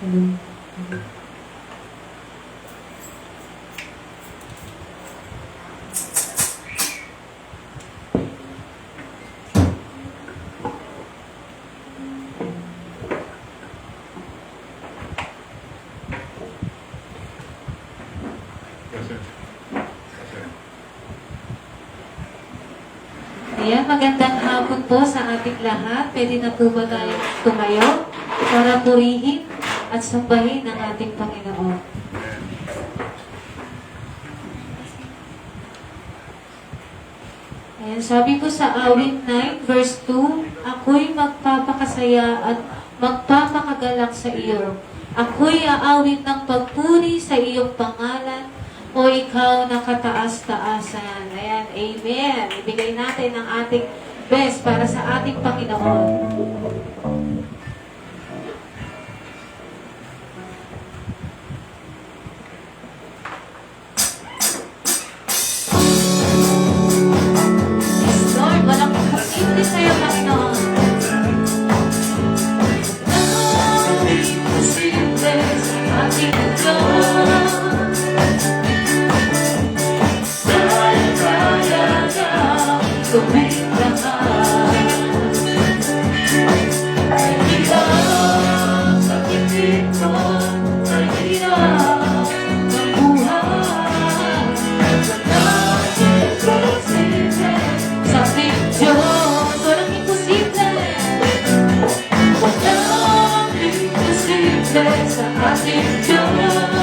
Ayan, magandang hapon po sa ating lahat. Pwede na po ba tayo tumayo para purihin at sambahin ang ating Panginoon? Ayan, sabi ko sa awit 9 verse 2, ako'y magpapakasaya at magpapakagalak sa iyo. Ako'y aawit ng pagpuri sa iyong pangalan, o ikaw na kataas-taasan. Ayan, amen. Ibigay natin ang ating best para sa ating Panginoon. Yes, Lord, walang imposible sa'yo, Panginoon. Walang imposible sa ating Diyos. Gawin lahat. Ay hirap sa piling mo, ay hirap ng buhay. Walang imposible sa ating Diyos. Walang imposible. Walang imposible sa ating Diyos.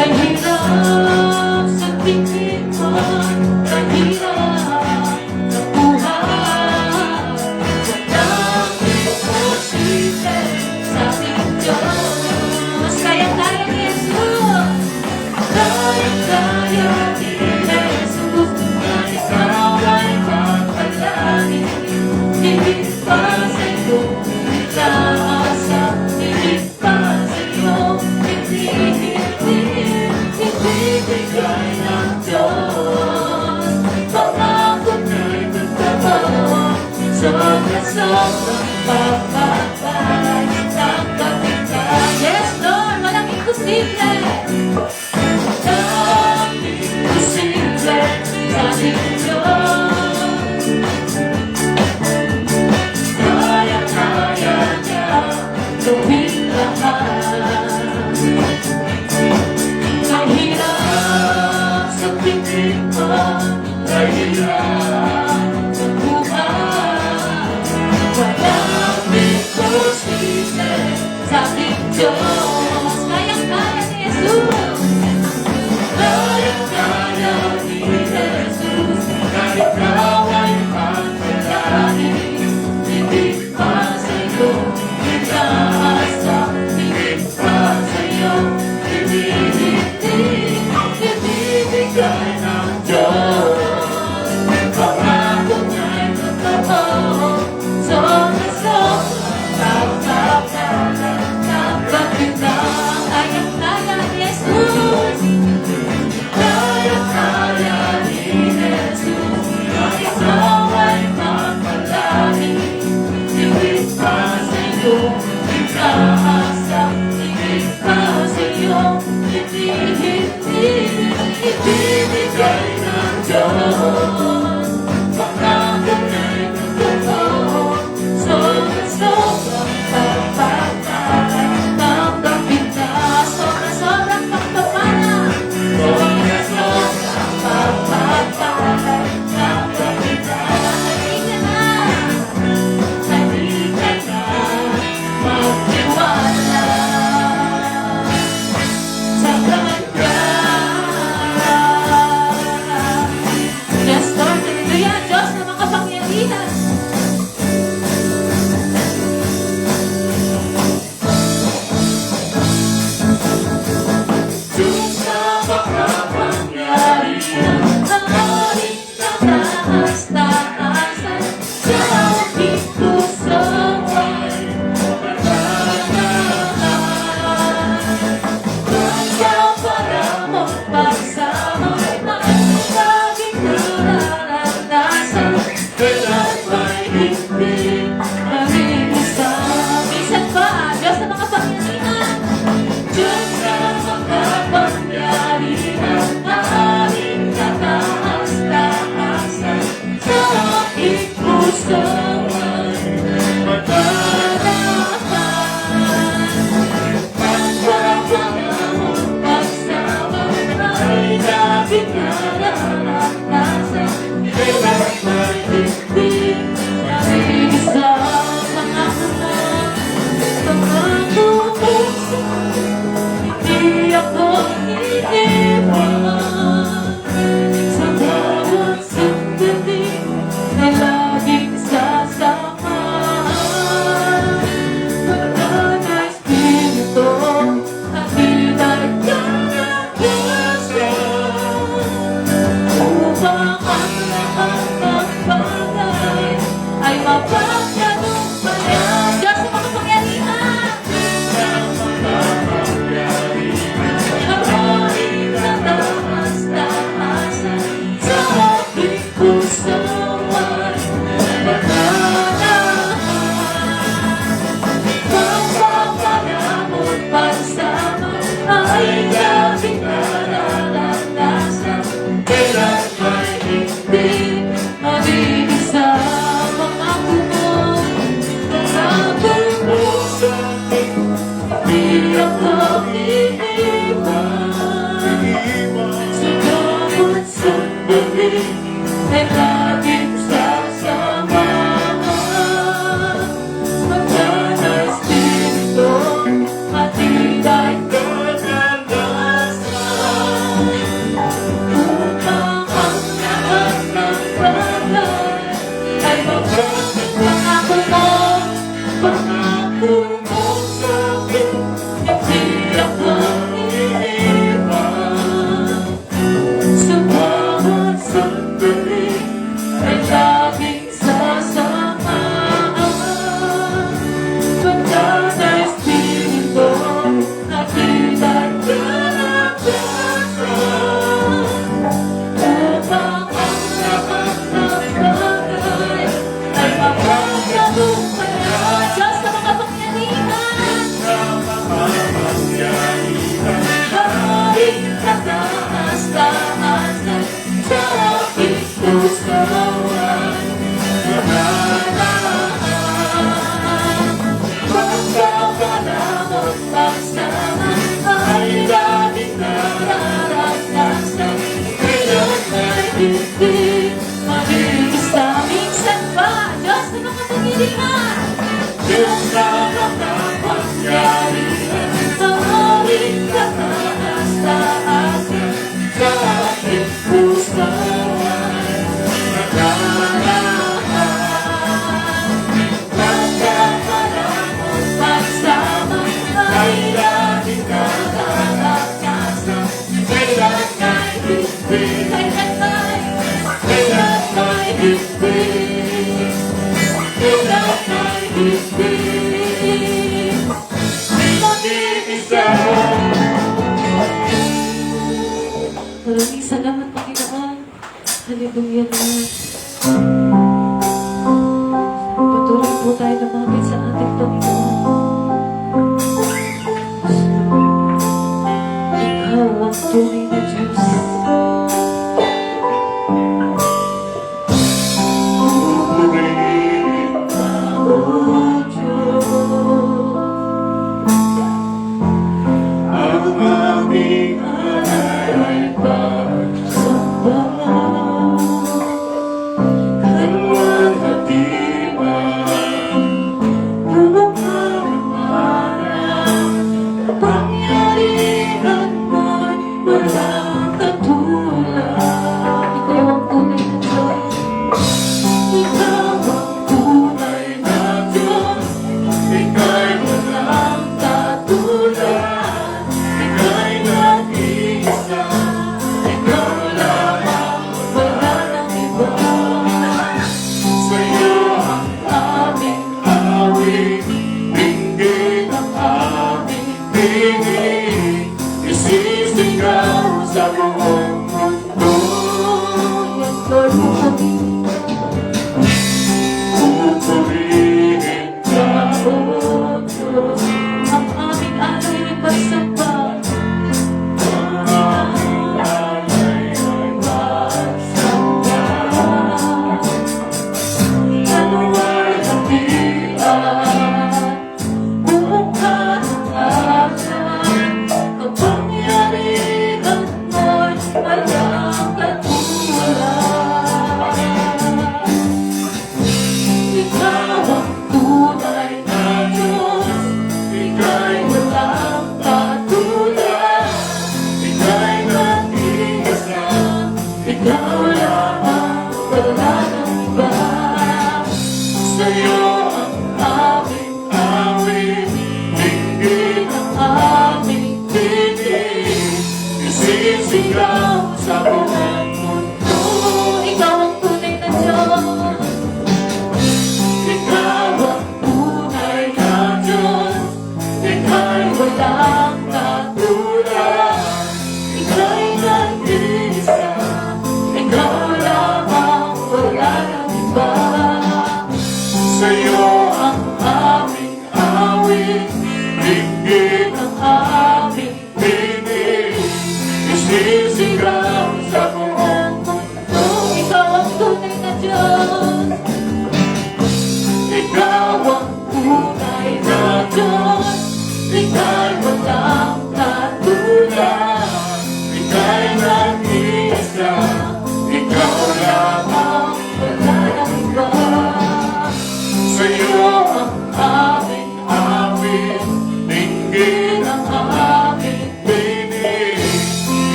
Kay hirap sa tingin mo, kay hirap na buhay. Walang imposible sa ating Diyos. Kaya-kaya ni Jesus. Kaya-kaya ni Jesus. Na ikaw ay magpalangin. Hindi pa sa iyo itaasa. Ibigay ng Diyos, pangako na'y magtrabaho, sobra-sobrang pagpapalay ng kapitay. Yes, Lord, walang imposible. Walang imposible sa ating Diyos. Kaya-kaya niya gawin lahat. Walang imposible sa ating Diyos. Kaya-kaya ni Jesus. Kaya-kaya ni Jesus. Na ikaw ay magpalangin. Hindi pa sa iyo itaasa. Hindi pa sa iyo ibibigay ng Diyos. Sobra-sobrang pagpapalay ng kapitay. ako iiwan. Sa bawat sandali ay laging sasamahan. Magdanas dito at tibay kadalasan. Upang ang lahat ng bagay ay pangako mo, pangako mo sa'kin, hindi ako iiwan. Sa bawat sandali ay laging sasamahan. Pagdanas dito at tibay kalakasan. Upang ang lahat ng bagay ay mapagkabumpayan. Diyos na makapangyarihan, kahit kataas-taasan sa aking pusoan. Pagkakalamot pagsama ay laging nararanasan. Ngayon ay hindi mag-iisa. Minsan pa, Diyos na makapangyarihan, Diyos na makapangyarihan, ang aming kataas-taasan sa aking pusoan. Pagkakalamot pagsama ay laging nararanasan. Kailan ay hindi, kailan ay hindi, kailan ay hindi. Mag-iisa. Maraming salamat, Panginoon. Hallelujah, Lord. Patuloy po tayo lumapit sa ating Panginoon. Ikaw ang tunay na Diyos. Ang aming alay ay pagsamba.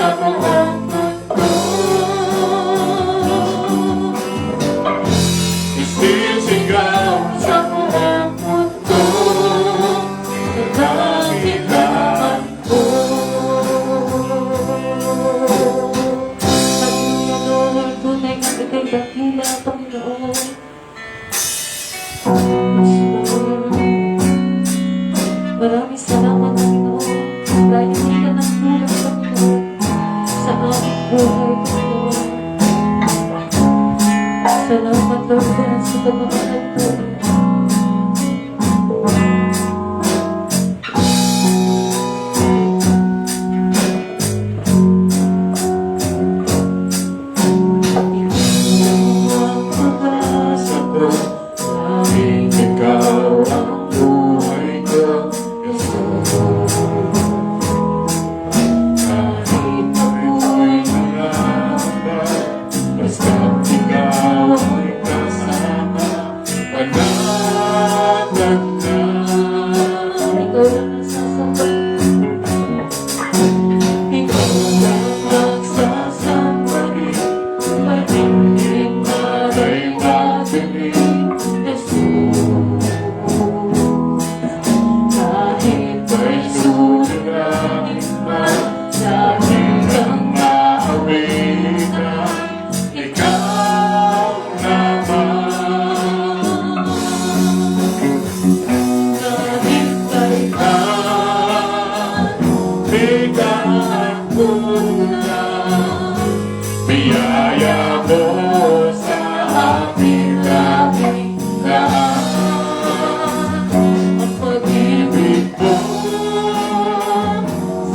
sa buong mundo. Isisigaw sa buong mundo ang kagilaan ko. Pag-Lord, tunay nga ika'y dakila, Panginoon. Maraming salamat, Panginoon, dahil hindi ka nang kulang, Panginoon, sa aming buhay, Panginoon. Salamat, Lord, dahil sa pagmamahal mo. Biyaya mo sa aking labing daan, ang pag-ibig mo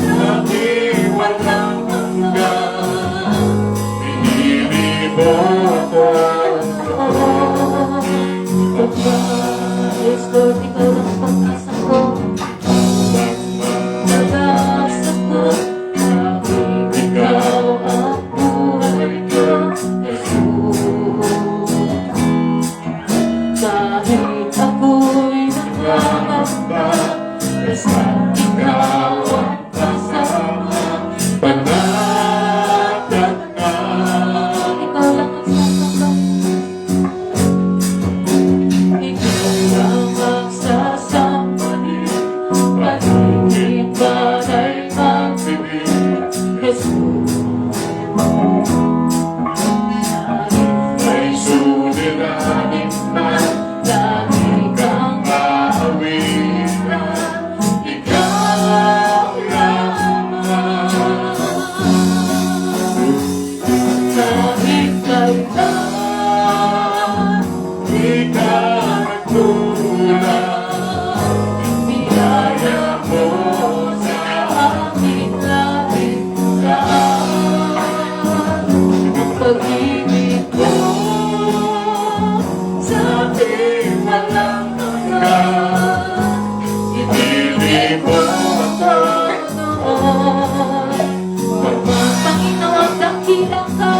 sa aking walang hanggan. Pinili mo ako, Yes, Lord, ikaw ang pag-asa ko. Pag-asa ko, ikaw ang buhay ko, Jesus. Kahit ako'y nangangamba, basta ikaw ang kasama. Panatag na, ikaw lang ang sasamba. Ikaw lang ang sasambahin, paligid man ay magbibig, Jesus. May suliranin man, lagi kang maawitan, ikaw lamang. Kahit kailan, di ka nagkulang, biyaya mo sa aking labing daan, ang pag-ibig mo sa aking walang hanggan. Ibigay mo ako noon, Panginoon, dakila ka.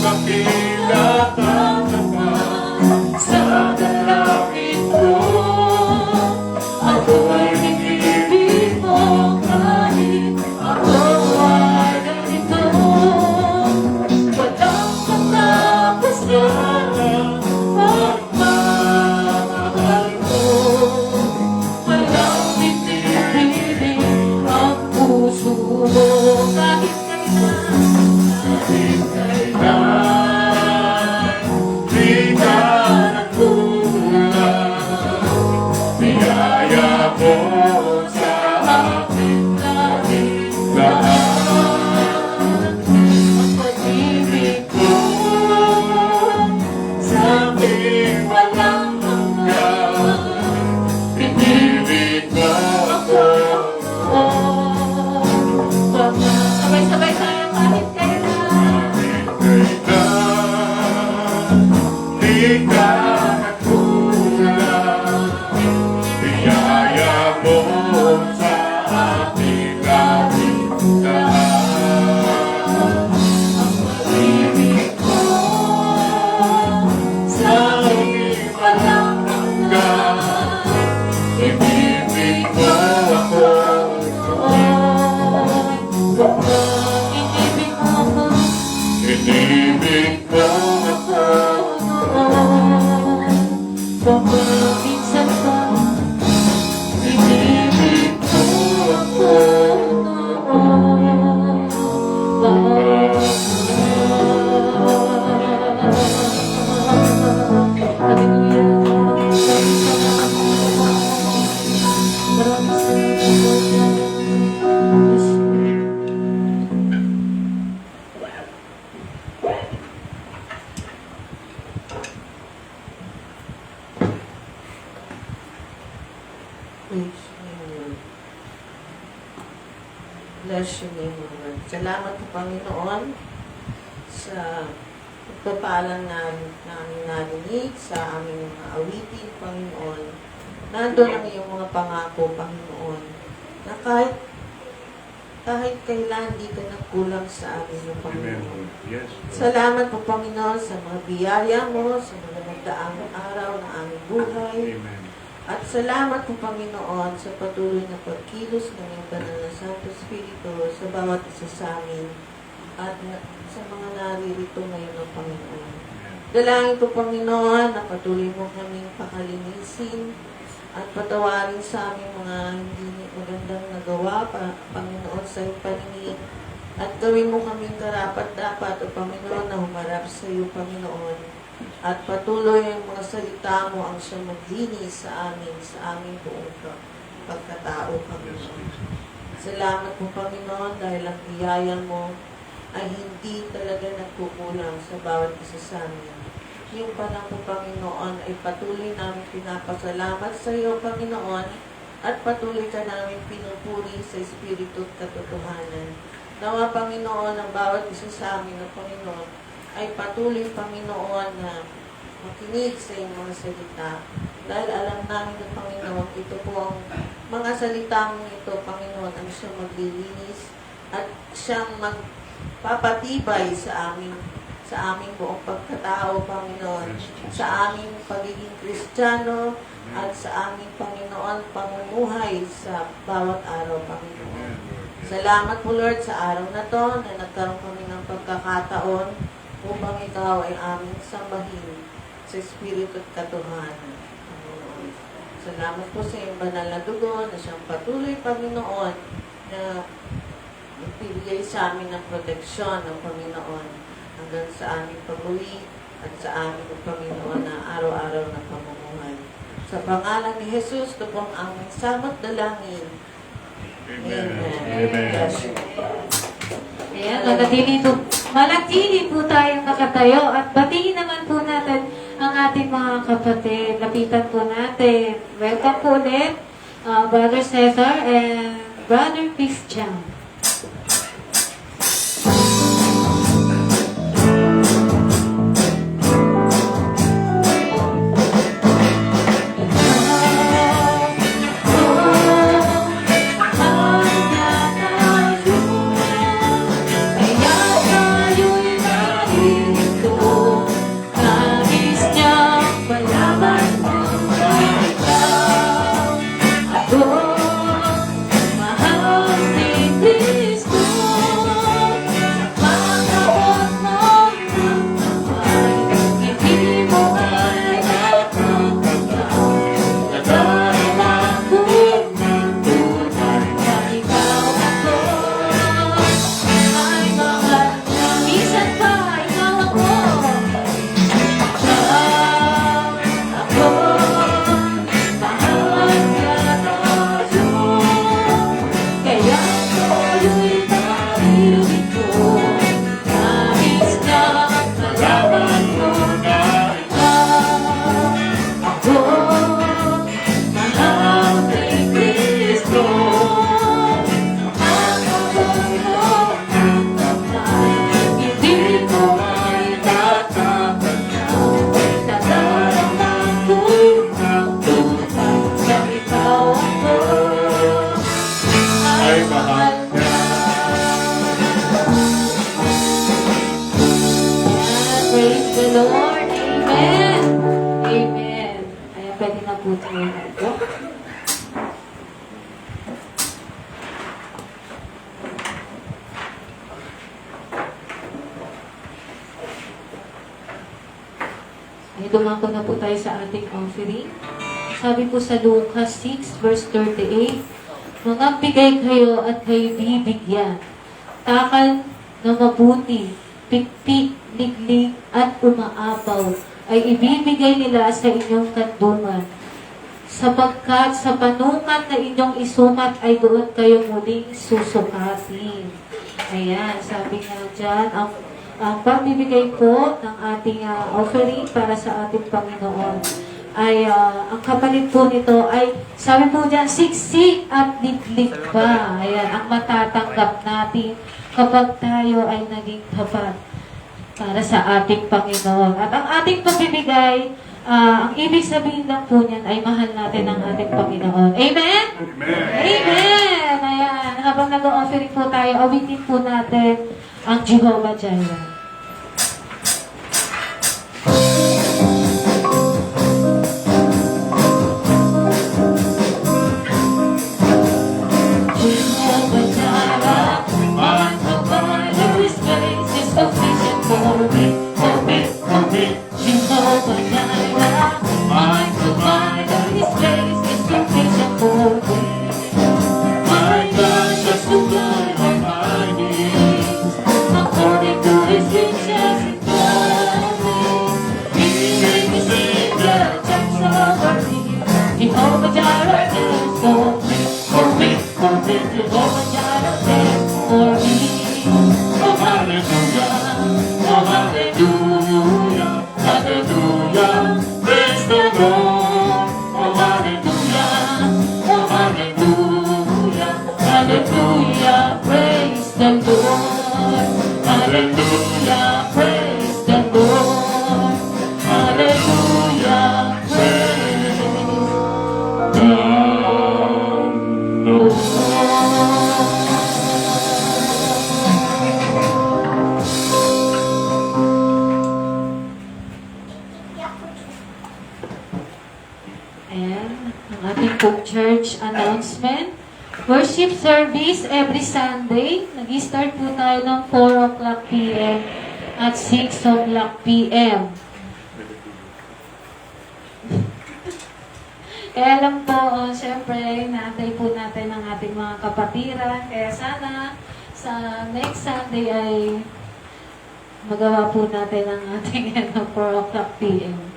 Dakila ka naman sa dalangin ko. Ako ay inibig mo kahit ako ay ganito. Walang katapos na pagmamahal ko. Walang pinipili ang puso mo kahit kailan. Kahit kailan, di ka nagkulang, biyaya mo sa aking labing daan, ang pag-ibig ko sa aking walang hanggan. Pinibig mo ako, sabay-sabay tayo kahit kailan. Di ka nagkulang, biyaya mo sa aking labing daan, ang pag-ibig ko sa aking walang hanggan. Ibibig mo ako noon, Inibig mo ako, Inibig mo ako noon. Kapag minsan pa, inibig mo ako noon. Bakit? Hallelujah. Maraming salamat. Bless you. Praise you, Lord. Bless your name, Lord. Salamat po, Panginoon, sa pagpapalang namin narinig sa aming mga awitin, Panginoon. Nandun ang iyong mga pangako, Panginoon, na kahit kailan di ka nagkulang sa amin, Amen, Panginoon. Lord. Yes. Salamat po, Panginoon, sa mga biyaya mo, sa mga nagdaang araw na aming buhay. Amen. At salamat po, Panginoon, sa patuloy na pagkilos ng iyong banal na Santo Espiritu sa bawat isa sa amin at sa mga naririto ngayon ng Panginoon. Dalangin po, Panginoon, na patuloy mo kaming pakalinisin at patawarin sa aming mga hindi magandang nagawa, Panginoon, sa iyong paningin. At gawin mo kaming karapat-dapat, O Panginoon, na humarap sa iyo, Panginoon. At patuloy ang mga salita mo ang siyang maglinis sa amin, sa aming buong pagkatao, Panginoon. Salamat po, Panginoon, dahil ang biyaya mo ay hindi talaga nagkukulang sa bawat isa sa amin. Yung panang po, Panginoon, ay patuloy namin pinapasalamat sa iyo, Panginoon, at patuloy ka namin pinupuri sa Espiritu at katotohanan. Nawa, Panginoon, ang bawat isa sa amin, O Panginoon, ay patuloy, Panginoon, na makinig sa iyong mga salita. Dahil alam namin na, Panginoon, ito po ang mga salitang ito, Panginoon, ang siyang maglilinis at siyang magpapatibay sa aming buong pagkatao, Panginoon, sa aming pagiging Kristiyano at sa aming, Panginoon, pamumuhay sa bawat araw, Panginoon. Salamat po, Lord, sa araw na to na nagkaroon kami ng pagkakataon upang ikaw ay aming sambahin sa Espiritu at katotohanan. Panginoon. Salamat po sa iyong banal na dugo na siyang patuloy, Panginoon, na magbibigay sa amin ng proteksyon ng Panginoon hanggang sa aming pag-uwi at sa aming, Panginoon, na araw-araw na pamumuhay. Sa pangalan ni Jesus, ito po ang aming samot dalangin. Amen. Amen. Amen. Bless you. Ayan, manatili po tayong nakatayo at batiin naman po natin ang ating mga kapatid. Lapitan po natin. Welcome po ulit, Brother Cesar and Brother Christian. May dumako na po tayo sa ating offering. Sabi po sa Lucas 6 verse 38, "Mangagbigay kayo at kayo bibigyan. Takal na mabuti, pikpik, liglig at umaapaw ay ibibigay nila sa inyong kandungan. Sapagkat sa panukat na inyong isukat ay doon kayo muling susukatin." Ayan, sabi nga dyan, ang pamibigay po ng ating offering para sa ating Panginoon ay ang kapalit po nito ay, sabi po dyan, siksik at liglig pa. Ayan, ang matatanggap natin kapag tayo ay naging tapat para sa ating Panginoon. At ang ating pamibigay, ang ibig sabihin lang po niyan ay mahal natin ang ating Panginoon. Amen? Amen. Amen! Ayan, habang nag-offering po tayo, awitin po natin ang Jehovah Jireh. Jehovah Jireh, my provider, His grace is sufficient for me, for me, for me. Jehovah Jireh, my provider, His grace is sufficient for me. My God shall supply all my needs, according to His riches in glory. He gave me Savior, just over me. Jehovah Jireh is for me, for me, for me. Jehovah Jireh is for me. Oh hallelujah, oh hallelujah, hallelujah. Praise the Lord. Oh hallelujah, oh hallelujah, hallelujah. Praise the Lord. Hallelujah, praise the Lord. Hallelujah, praise the Lord. Ayan, ang ating po church announcement. Worship service every Sunday. Nag-start po tayo ng 4 o'clock p.m. at 6 o'clock p.m. Kaya lang po, syempre, natay po natin ang ating mga kapatiran. Kaya sana sa next Sunday ay magawa po natin ang ating 4 o'clock p.m.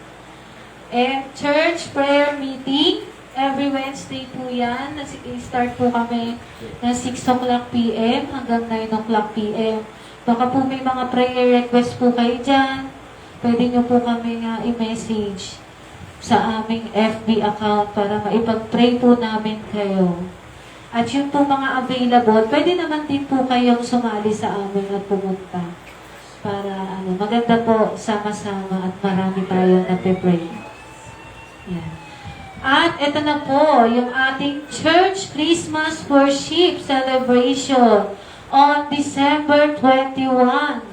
And church prayer meeting, every Wednesday po yan. Start po kami na 6 o'clock p.m. hanggang 9 o'clock p.m. Baka po may mga prayer request po kayo dyan. Pwede nyo po kami i-message sa aming FB account para maipag-pray po namin kayo. At yun po mga available, pwede naman din po kayong sumali sa amin at pumunta. Para maganda po sama-sama at marami tayong nagpe-pray. Yan. At ito na po, yung ating Church Christmas Worship Celebration on December 21.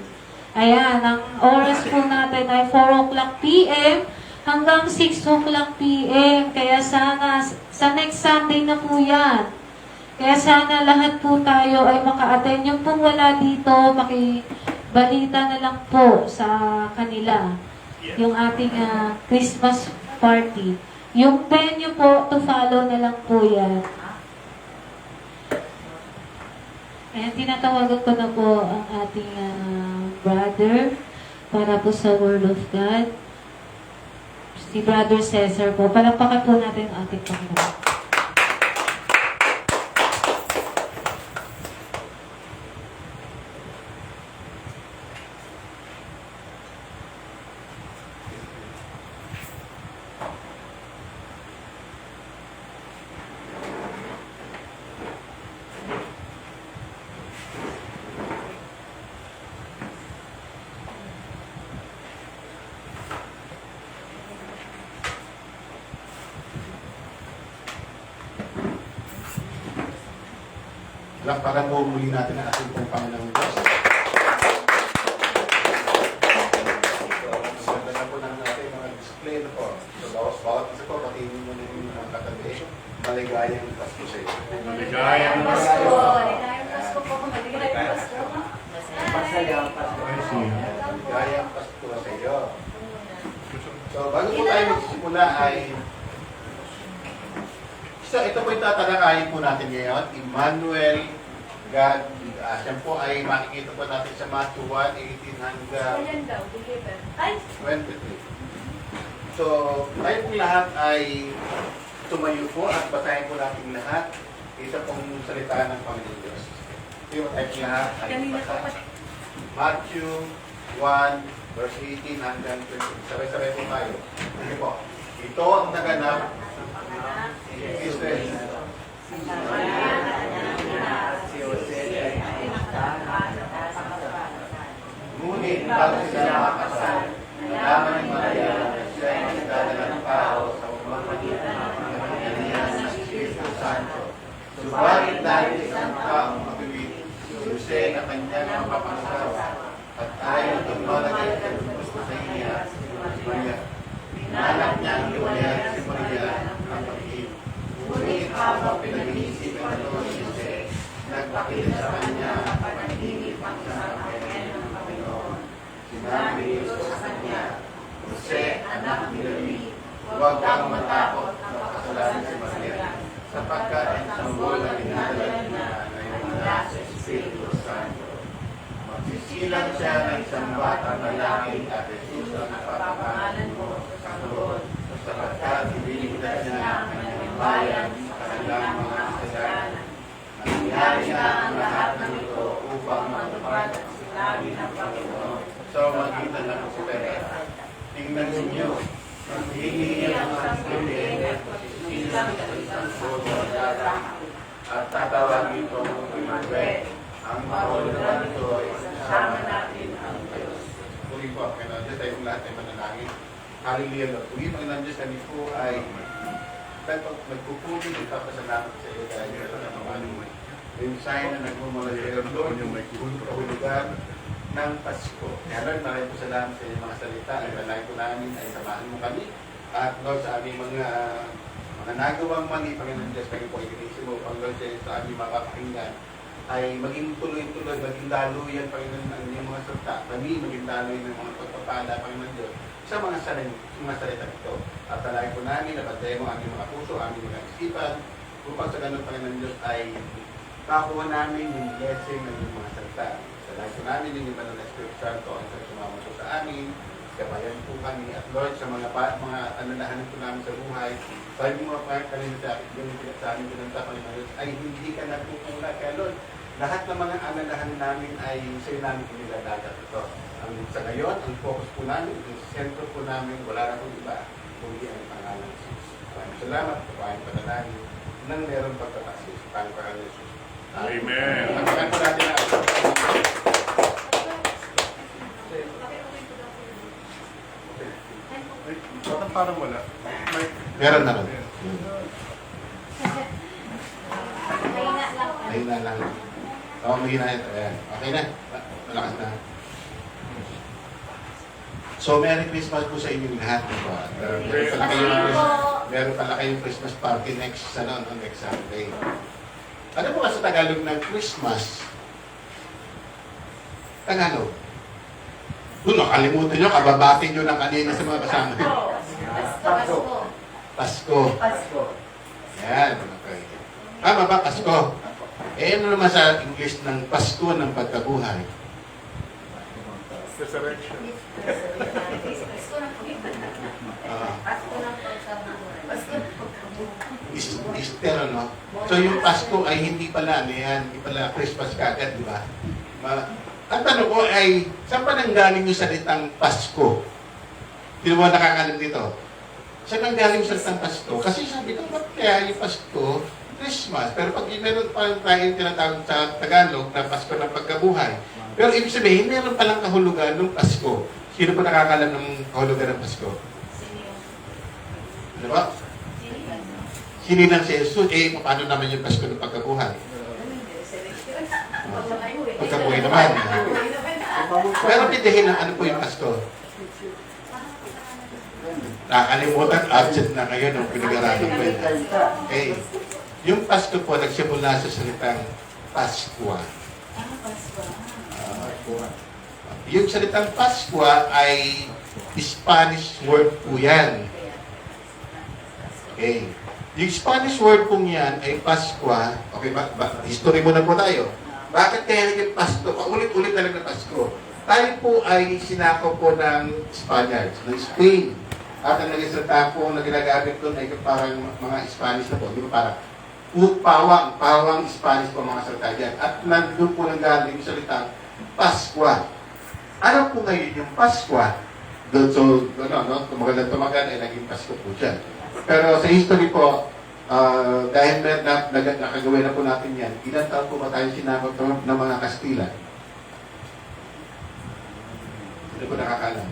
Ayan, ang oras po natin ay 4 o'clock p.m. hanggang 6 o'clock p.m. Kaya sana, sa next Sunday na po yan. Kaya sana lahat po tayo ay maka-attend. Yung pong wala dito, makibalita na lang po sa kanila. Yung ating Christmas party. Yung venue po, to follow na lang po yan. Ayan, tinatawagan ko na po ang ating brother para po sa Word of God. Si Brother Cesar po. Palakpakan po natin ang ating Panginoon. Lakpakan po muli natin ang ating pong Panginoong Diyos. Ganda na po ng ating mga display na po. So, bawat isa po, patingin mo na yung katabi. Maligayang Pasko sa iyo. Maligayang Pasko. Maligayang Pasko po. Maligayang Pasko. Maligayang Pasko sa iyo. So, una ay ito po yung tatalakayin po natin ngayon, Emmanuel, God with us. Yan po ay makikita po natin sa Matthew 1:18 hanggang Ayan daw, deliver. Ay! 23. So, tayo po lahat ay tumayo po at basahin po natin lahat isa pong salita ng Panginoon Diyos. Tayo tayo po lahat ay Kanina pa basahin. Matthew 1, verse 18 hanggang 20. Sabay-sabay po tayo. Sige po. Ito ang naganap si Kristo. Ngunit bago sila makasal, nalaman ni Maria na siya ay magdadala ng tao sa pamamagitan ng kapangyarihan ng Espiritu Santo. Subalit dahil isang taong mabiwid, si Jose na kanyang mapapangasawa, at ayaw itong malagay sa gusto sa iya, si Maria. Pinalak niya ang Gabriel si Maria ang pag-ibig. Ngunit habang pinag-iisip ang Lord si Jose, nagpakilit sa kanya ang pag-ibig ang sa Panginoon ng Panginoon. Sinabi ni Jesus sa kanya, Jose, anak ni David, huwag kang matakot na pakasalan si Maria, sapagkat ang sanggol na dinadala niya ay mula sa Espiritu Santo. Magsisilang siya ng isang batang lalaki at Jesus ang napapangalan mo sa Lord, sapagkat ibiligtas niya ang kanyang bayan sa kanilang mga kasalanan. Nangyari na ang lahat ng ito upang matupad ang sinabi ng Panginoon. So, makita na po si Teresa. Tingnan ninyo, maghihingi niya ang sasabing at magsisilang sa isang sotong lalaki. At tatawagin ito ng Emmanuel. Ang mahulugan nito ay kasama natin ang Diyos. Muli po, Panginoon Diyos, tayong lahat ay manalangin. Hallelujah, Lord. Muli, Panginoon Diyos, kami po ay nagpupuli, ipapasalamat sa iyo dahil ito na mamalong mensahe na nagmumula sa iyo, Lord, yung may kahulugan ng Pasko. Kaya Lord, maraming po salamat sa iyong mga salita. Ang lalaki po namin ay samahan mo kami. At Lord, sa aming mga nagawang mali, Panginoon Diyos, kami po ikinisip mo, Panginoon Diyos, sa aming mapapakinggan ay maging tuloy-tuloy, maging daluyan, Panginoon, ang inyong mga salita. Kami, maging daluyan ng mga pagpapala, Panginoon Diyos, sa mga salita ito. At talay po namin, nabantayan mo aming mga puso, aming mga isipan, upang sa ganun, Panginoon Diyos, ay makuha namin yung blessing ng inyong mga salita. Talay po namin yung iba ng Espiritu Santo, ang sumama po sa amin, gabayan po kami, at Lord, sa mga alalahanan po namin sa buhay, sabi mo mga kanina sa akin, yung sa amin pinanta, Panginoon Diyos, ay hindi ka nagpupula. Kaya Lord, lahat ng mga alalahanan namin ay sa'yo namin inilalagat ito. Sa ngayon, ang focus po namin, ang sentro po namin, wala na pong iba, kundi ang pangalan ng Jesus. Maraming salamat, kapahin panalangin, nang meron pagkakasis, pangalan ng Jesus. Amen. Pagkakan po natin na. Parang wala. Meron na rin. Mahina lang. Mahina lang. Oo, mahina ito. Ayan. Okay na. Malakas na. So, Merry Christmas po sa inyong lahat. Meron pala kayong Christmas party next Sunday. Ano po sa Tagalog ng Christmas? Tagalog. Doon, nakalimutan nyo, kababatin nyo ng kanina sa mga kasama. Pasko. Yan. Okay. Tama ba, Pasko? Eh, ano naman sa English ng Pasko ng pagkabuhay? Resurrection. Easter, ano? So, yung Pasko ay hindi pala, hindi pala Christmas kagad, di ba? Ang tanong ko ay, saan pa nanggaling yung salitang Pasko? Sino ba nakakalam dito? Saan nanggaling yung salitang Pasko? Kasi sabi ko, ba't kaya yung Pasko, Christmas? Pero pag meron pa tayong tinatawag sa Tagalog na Pasko ng pagkabuhay. Pero ibig sabihin, meron palang kahulugan ng Pasko. Sino pa nakakalam ng kahulugan ng Pasko? Ano ba? Sinilang si Jesus, paano naman yung Pasko ng pagkabuhay? Pagkabuhay naman. Pero pindahin na ano po yung Pasko? Nakalimutan, absent na kayo nung pinag-aralan ko yun. Okay. Yung Pasko po, nagsimula sa salitang Paskwa. Yung salitang Paskwa ay Spanish word po yan. Okay. Yung Spanish word pong yan ay Pascua. Okay, history muna po tayo. Bakit kaya naging Pasko? Ulit-ulit talaga Pasko. Tayo po ay sinako po ng Spaniards, ng Spain. At ang naging salita po na ginagamit doon ay parang mga Spanish na po. Di ba parang pawang Spanish po mga salita dyan. At nandun po nanggaling yung salitang Pascua. Ano po ngayon yung Pascua? Doon, so, tumagal ay naging Pasko po siya. Pero sa history po, dahil nakagawin na po natin yan, ilan taon po ba tayo sinakot ng mga Kastila? Hindi po nakakalam.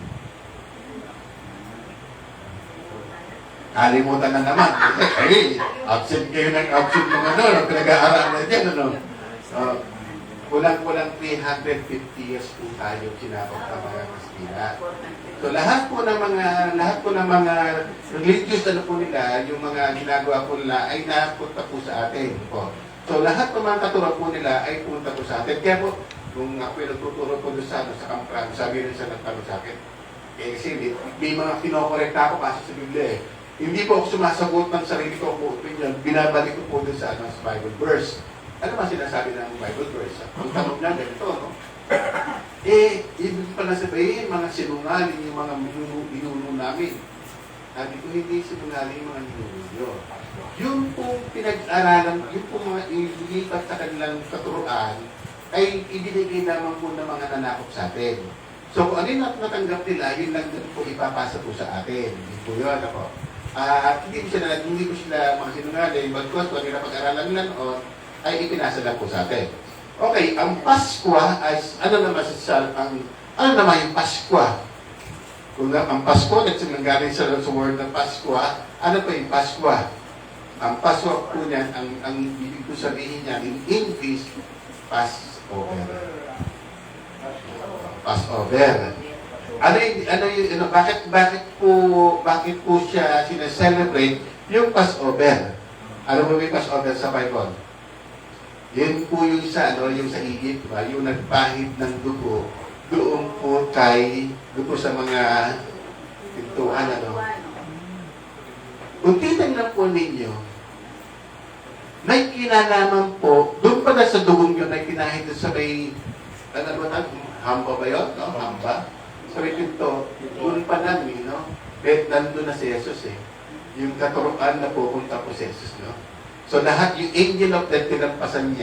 Kalimutan na naman. Ay, absent kayo ng absent ng pinag-aaral na dyan, kulang-kulang 350 years po tayo sinakot ng mga Kastila. So lahat po ng mga religious po nila, yung mga ginagawa po nila ay napunta po sa atin po. So lahat ng mga katuro po nila ay pumunta po sa atin. Kaya po, nung ako yung nagtuturo po doon sa Kampran, sabi rin siya nagtanong sa akin, kasi may mga kinokorekta ako kasi sa Biblia eh. Hindi po ako sumasagot ng sarili ko po opinion, binabalik ko po doon sa Bible verse. Ano ba sinasabi ng Bible verse? Ang tanong niya ganito, no? Ibig pala sabihin, mga sinungaling yung mga binuno namin. Sabi ko, hindi sinungaling yung mga binuno nyo. Yung pong pinag-aralan, yung pong mga ilipat sa kanilang katuruan, ay ibinigay naman po ng mga nanakop sa atin. So, kung ano yung natanggap nila, yun lang po ipapasa po sa atin. Hindi po yun, ako. At hindi ko sila mga sinungaling, bagkos, kung ano yung napag-aralan nila noon, ay ipinasa lang po sa atin. Okay, ang Paskwa ay, ano naman yung Paskwa? Kung ang Pasko, nagsinanggaling sa word ng Paskwa, ano pa yung Paskwa? Ang Paskwa po niyan, ang ibig ko sabihin niya, in English, Passover. Passover. Bakit po siya sinaselebrate yung Passover? Ano mo yung Passover sa Bible? Yun po yung sa Egypt, diba? Yung nagpahid ng dugo, doon po sa mga pintuan, Kung titignan po ninyo, may kinalaman po, doon pala sa dugong yun, ay pinahid sa may, hamba ba yun? No? Hamba? Sa may pinto, doon pa namin, no? Bet, nandun na si Jesus eh. Yung katuruan na pupunta po si Jesus, no? So lahat, yung angel of death, tinampasan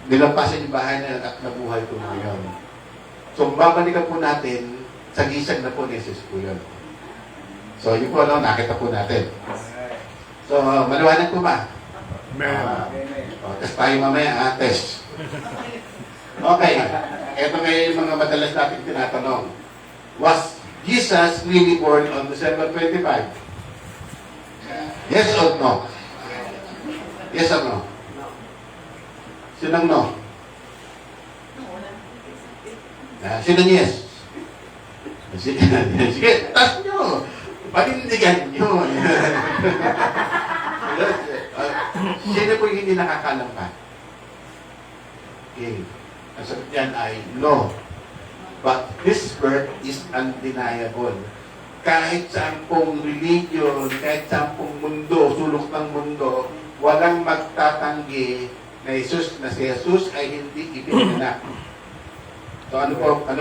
nilampasan yung bahay na at nabuhay po ngayon. So babalikan po natin, sa gisag na po ni Jesus po yun. So yun po, nakita po natin. So, maliwanag po ba? Amen. Test tayo mamaya, test. Okay, ito ngayon yung mga madalas natin tinatanong. Was Jesus really born on December 25? Yes or no? Yes or no? Sinong no? Sinong yes? Sige, taas nyo. Panindigan nyo. Sino po yung hindi nakakalam pa? Okay. Ang sagot yan ay no. But his birth is undeniable. Kahit saan pong religion, kahit saan pong mundo, sulok ng mundo, walang magtatanggi na si Jesus ay hindi ipinanganak. So ano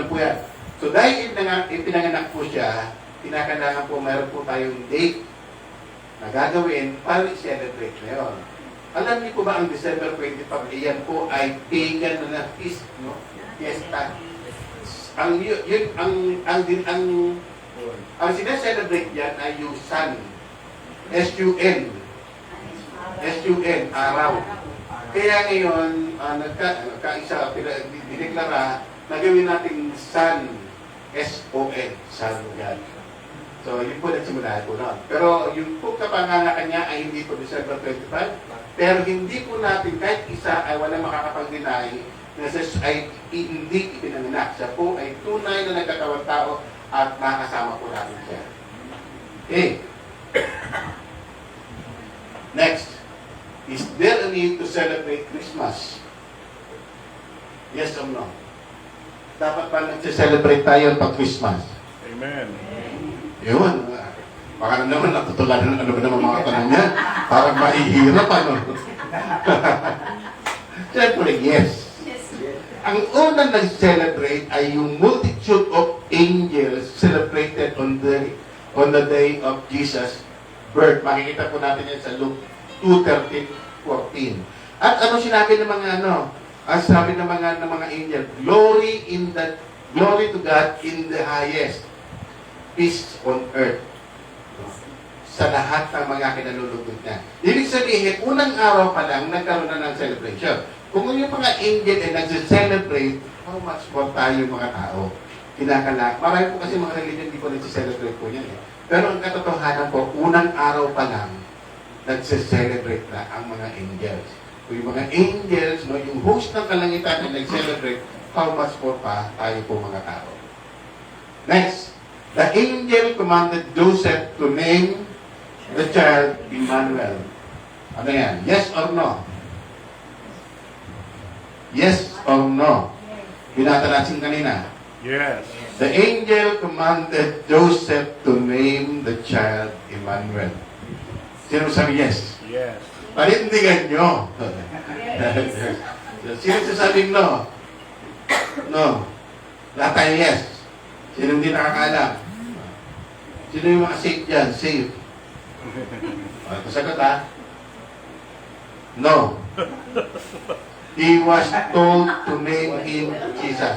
po yan? So dahil ipinanganak po siya, kinakailangan po mayroon po tayong date na gagawin para i-celebrate na yun. Alam niyo po ba ang December 25, iyan po ay pagan na feast, no? Fiesta. Ang sineselebrate yan ay yung sun. S-U-N. S-U-N, araw. Kaya ngayon, nagkaisa, dineklara, nagawin natin sun. S-O-N, sun God. So, yun po nagsimula po noon. Pero yung po kapanganakan niya ay hindi po December 25. Pero hindi po natin, kahit isa ay walang makakapag-deny na siya ay hindi ipinanganak. Siya po ay tunay na nagkatawang tao at makakasama po natin siya. Okay. Next. Is there a need to celebrate Christmas? Yes or no? Dapat pa nag-celebrate tayo pag Christmas? Amen. Yun. Baka naman natutularan ng ano ba naman mga tanong niya. Parang mahihirap, ano? Siyempre, yes. Ang unang nag-celebrate ay yung multitude of angels celebrated on the day of Jesus' birth. Makikita po natin yan sa Luke 2:13-14. At ano sinabi ng mga ano? Ang sabi ng mga angel, glory to God in the highest, peace on earth. Sa lahat ng mga kinalulugod niya. Ibig sabihin, unang araw pa lang, nagkaroon na ng celebration. Kung yung mga angel ay nag-celebrate, how much more tayo mga tao? Kinakalak. Marami po kasi mga religion, hindi po nag-celebrate po yan. Pero ang katotohanan po, unang araw pa lang, nag-celebrate na ang mga angels. Kung yung mga angels, no, yung host ng kalangitan na nag-celebrate, how much more pa tayo po mga tao? Next, the angel commanded Joseph to name the child Emmanuel. Ano yan? Yes or no? Yes or no? Binata natin kanina. Yes. The angel commanded Joseph to name the child Emmanuel. Sino sabi yes? Yes. Panindigan nyo. Sino sasabing no? No. Lahat tayo yes. Sino hindi nakakaalam? Sino yung mga safe dyan? Safe. Sagot ha? No. He was told to name him Jesus.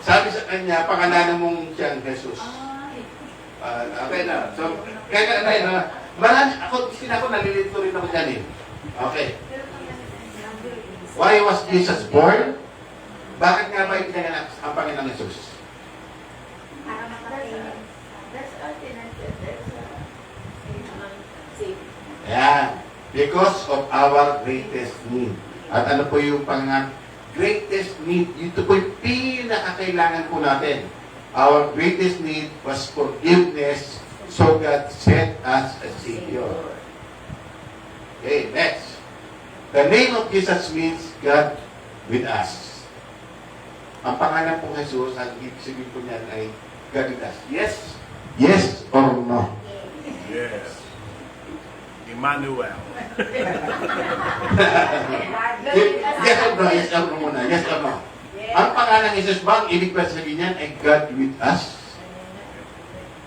Sabi sa kanya, pangalanan mong siyang Jesus. Okay na. So, kaya na, marami, ako nalilito rin ako dyan eh. Okay. Why was Jesus born? Bakit nga ba ipinanganak ang Panginoong Jesus? Para makatay. That's alternative. Safe. Ayan. Because of our greatest need. At ano po yung greatest need? Ito po yung pinakakailangan po natin. Our greatest need was forgiveness, so God sent us a Savior. Okay, next. The name of Jesus means God with us. Ang pangalan po Jesus, ang ibig sabihin po niyan ay God with us. Yes? Yes or no? Yes. Emmanuel. Yes or no? Yes or no muna. Yes or no? Ang pangalan ni Jesus ba, ang ibig ba sabihin niyan ay God with us?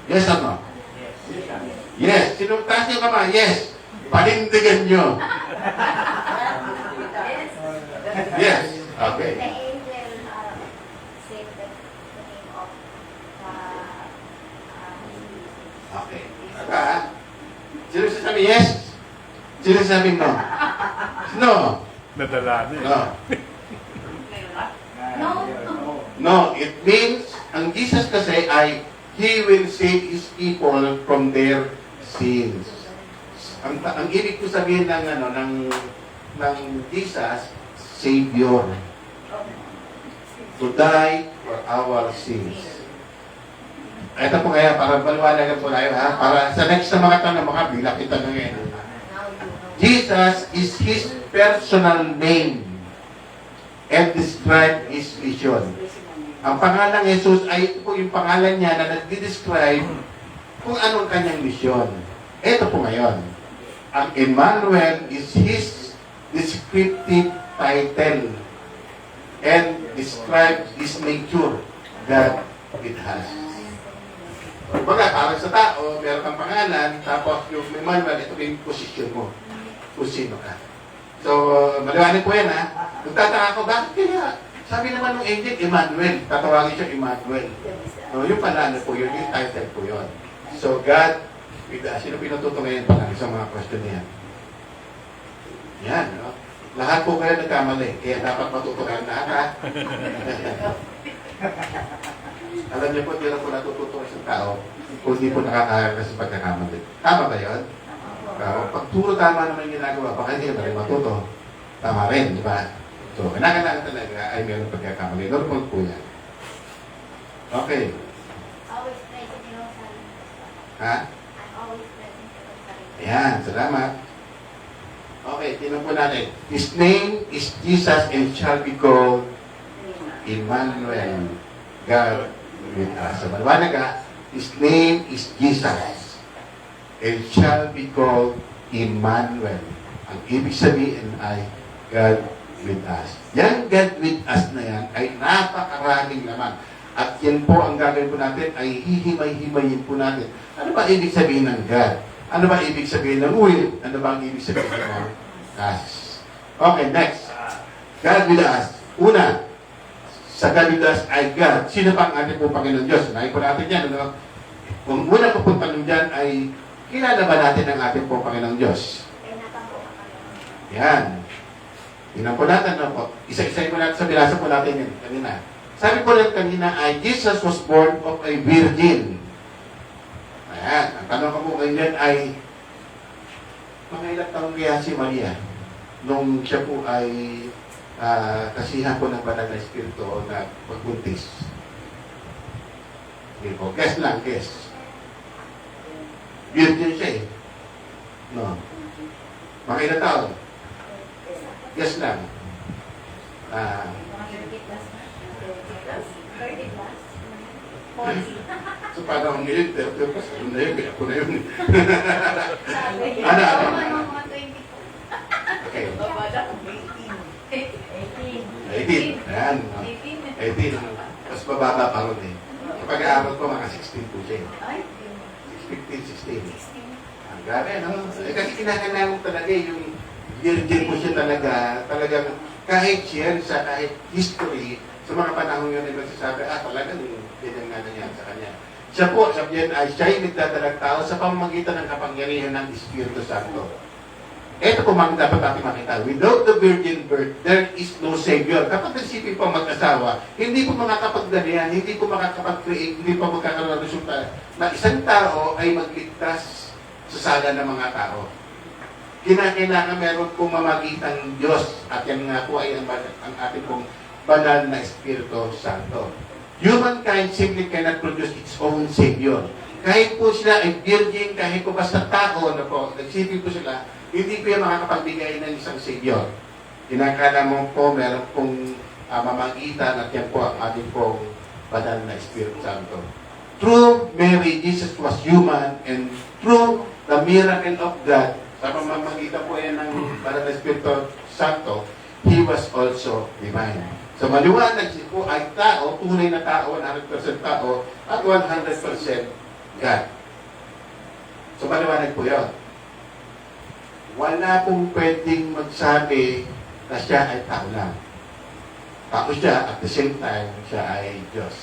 Yes or no? Yes. Sino taas niyo kamay? Yes. Panindigan niyo. Yes. Okay. The angel saved the name of Okay. Aka, sino sasabi yes? Sino sasabi no? No. Nadala na. No. No. No. It means, ang Jesus kasi ay, He will save His people from their sins. Ang ibig ko sabihin ng Jesus, Savior. To die for our sins. Ito po kaya, para maliwanagan po tayo, ha? Para sa next na mga tanong, makabila kita na ngayon. Jesus is His personal name and describe His vision. Ang pangalan Jesus ay ito po yung pangalan niya na nag-describe kung anong kanyang mission. Ito po ngayon. Ang Emmanuel is His descriptive title and describes His nature, God with us. Baga, parang sa tao, meron kang pangalan, tapos yung Emmanuel, ito yung posisyon mo. Kung sino ka. So, maliwanag po yan ha. Nagtataka ko, bakit kaya? Sabi naman ng angel, Emmanuel. Tatawagin siya Emmanuel. No, yung pangalan po yun, yung title po yun. So, God with us. Sino pinututo ngayon pa sa mga question niya? Yan, no? Lahat po kayo nagkamali. Kaya dapat matuto kayo lahat, ha? Alam niyo po, hindi lang po natututo sa tao kung hindi po nakakaya sa pagkakamali. Tama ba yun? Pag puro tama naman yung ginagawa, baka hindi ka na rin matuto. Tama rin, di ba? So, kailangan talaga ay meron pagkakamali. Normal po yan. Okay. Always present in our silence. Ha? I'm always present in our silence. Ayan, salamat. Okay, tinan po natin. His name is Jesus and shall be called Emmanuel, God with us. So, maliwanag ka, His name is Jesus and shall be called Emmanuel. Ang ibig sabihin ay God with us. Yan God with us na yan ay napakaraming naman. At yan po ang gagawin po natin ay hihimay-himayin po natin. Ano ba ibig sabihin ng God? Ano ba ibig sabihin ng will? Ano ba ang ibig sabihin ng us? Okay, next. God with us. Una, sa God with us ay God. Sino pa ang ating po Panginoon Diyos? Unahin po natin yan. Ano? Kung una pupunta nun dyan ay kilala ba natin ang ating po Panginoong Diyos? Kaya natampo ka kayo. Yan. Tingnan po natin. Ano po? Isa-isay po natin sa binasa po natin yun kanina. Sabi po rin kanina ay Jesus was born of a virgin. Ayan. Ang tanong ko po ganyan ay mga ilang taong kaya si Maria nung siya po ay kasihan po ng banal na espiritu na pagbuntis. Okay po. Guess lang, guess. Virgin siya eh. No. Mga ilang taon? Guess lang. Mga 30 plus na. 30 plus. 40. So parang ngayon, 30 plus. Ano na yun? Ako na yun. Sabi. Ano? Mga 22. Okay. 18. 18. Ayan. 18. Mas bababa pa rin eh. Kapag aaral ko, mga 16 po siya. Ay, 15, 16. Ang grabe, no? Eh, kasi kinakailangan mo talaga yung virgin po siya talaga. Talagang kahit siya sa kahit history, sa mga panahon yun ay magsasabi, talagang ganyan nga nangyari sa kanya. Siya po, sabihin ay siya yung nagdadalag tao sa pamamagitan ng kapangyarihan ng Espiritu Santo. Ito po mga dapat natin makita. Without the virgin birth, there is no Savior. Kapag nagsipin po mag-asawa, hindi po makakapagdalihan, hindi po makakapag-create, hindi po magkakaroon ng resulta na isang tao ay magligtas sa sala ng mga tao. Kinakailangan meron pong mamagitang Diyos at yan nga po ay ang ating pong banal na Espiritu Santo. Humankind simply cannot produce its own Savior. Kahit po sila ay virgin, kahit po basta tao na po, nagsipin po sila, hindi po yung makakapagbigay ng isang Savior. Kinakala mo po, meron pong mamagitan at yan po ang ating pong banal na Espiritu Santo. Through Mary, Jesus was human and through the miracle of God, sa pamamagitan po yan ng banal na Espiritu Santo, He was also divine. So maliwanag siya po ay tao, tunay na tao, 100% tao, at 100% God. So maliwanag po yun. Wala pong pwedeng magsabi na siya ay tao lang. Tao siya, at the same time, siya ay Diyos.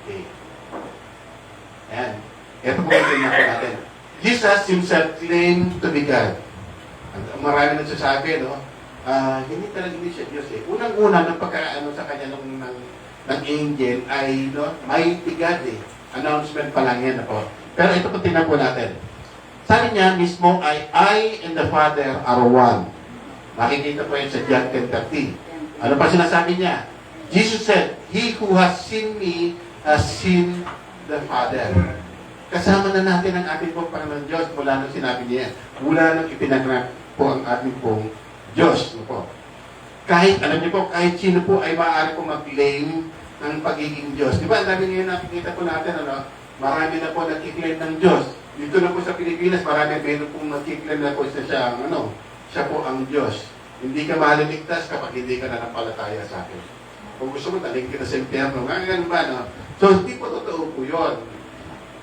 Okay. Ayan. Ito po yung tingnan po natin. Jesus himself claimed to be God. Marami nagsasabi, no? Hindi talaga hindi siya Diyos eh. Unang-una, ng pagkaano sa kanya ng angel ay, no, mighty God eh. Announcement pa lang yan po. Pero ito po tingnan po natin. Sabi niya mismo ay I and the Father are one. Makikita po yan sa John 10:30. Ano pa sinasabi niya? Jesus said, He who has seen me has seen the Father. Kasama na natin ang ating pong Panginoon Diyos mula nung sinabi niya. Mula nung ipinagrap po ang ating pong Diyos. Po. Kahit, alam niyo po, kahit sino po ay maaari po mag-claim ng pagiging Diyos. Di ba? Ang dami ngayon nakikita po natin, ano? Marami na po nag-claim ng Diyos. Dito na po sa Pilipinas, marami meron pong nag-claim na po siya po ang Diyos. Hindi ka maliligtas kapag hindi ka nanampalataya sa akin. Kung gusto mo, taling kita sa impyerno. Ganun ba, no? So, hindi po totoo po yun.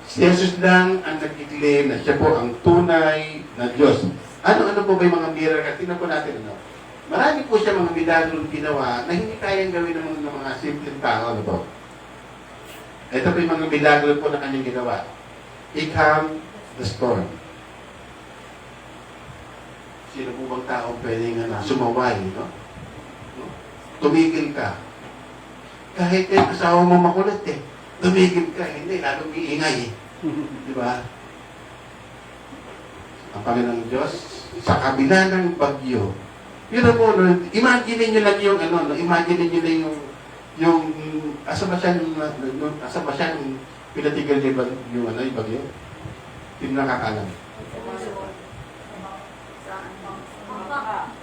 Si Jesus lang ang nag-claim na siya po ang tunay na Diyos. Ano-ano po ba yung mga miracle? Tingnan po natin, ano? Marami po siya mga milagro ginawa na hindi kayang gawin ng mga simpleng tao, ano po? Ito po yung mga milagro po na kanyang ginawa. He calmed the storm. Sino po bang tao pwedeng sumaway, no? Tumigil ka. Kahit yung asawa mo makulit eh. Tumigil ka, hindi, lalong iingay eh. Di ba? Ang Panginoong Diyos, sa kabila ng bagyo, yun po, imagine nyo lang yung, imagine nyo lang yung, asa ba siya yung pinatigal niya yung bagyo? Hindi nakakalam.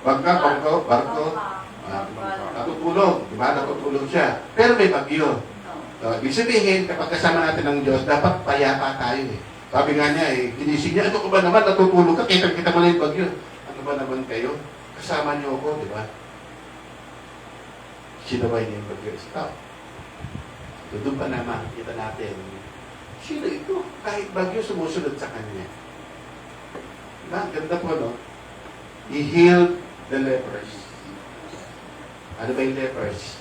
Barko, natutulog. Diba? Natutulog siya. Pero may bagyo. So, ibig sabihin, kapag kasama natin ng Diyos, dapat payapa tayo eh. Sabi nga niya eh, ginising niya, ano ko ba naman, natutulog ka, kita mo na yung bagyo. Ano ba naman kayo? Kasama niyo ako, di ba? Sinabay niya yung bagyo. Stop. So, doon pa naman, kita natin, sino ito? Kahit bagyo, sumusunod sa kanya. Diba? Ganda po, no? He healed the lepers. Ano ba yung lepers?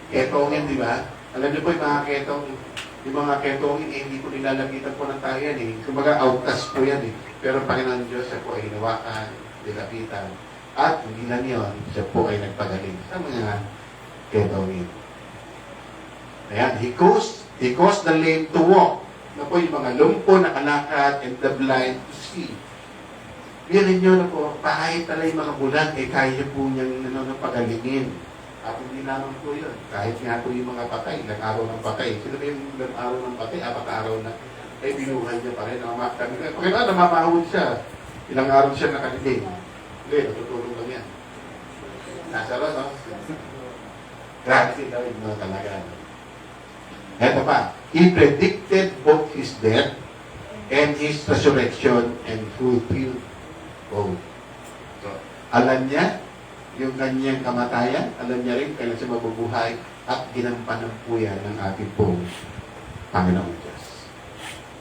Ketongin, di ba? Alam niyo po yung mga ketongin, eh, hindi po nilalapitan po ng tayo yan eh. Kumbaga, outcast po yan eh. Pero Panginoon Diyos, siya po ay hinawakan, nilapitan. At hindi lang yun, siya po ay nagpagaling sa mga ketongin. Ayan, he caused the lame to walk. Na po yung mga lumpo na kalakad and the blind to see. Birin nyo na po, kahit pala yung mga bulag, eh kaya po niyang pagalingin. At hindi naman po yun. Kahit nga po yung mga patay, ilang araw ng patay. Sino ba yung ilang araw ng patay? 4 araw na. Eh, binuhay niya pa rin. Pakita, namamahod siya. Ilang araw siya nakaliling. Hindi, natutulog lang yan. Nasa ron, no? Grabe si David, no, talaga. Eto pa, he predicted both his death and his resurrection and fulfilled both. So, alam niya yung kanyang kamatayan, alam niya rin kailan siya mabubuhay at ginampanan po yan ng ating pong Panginoong Diyos.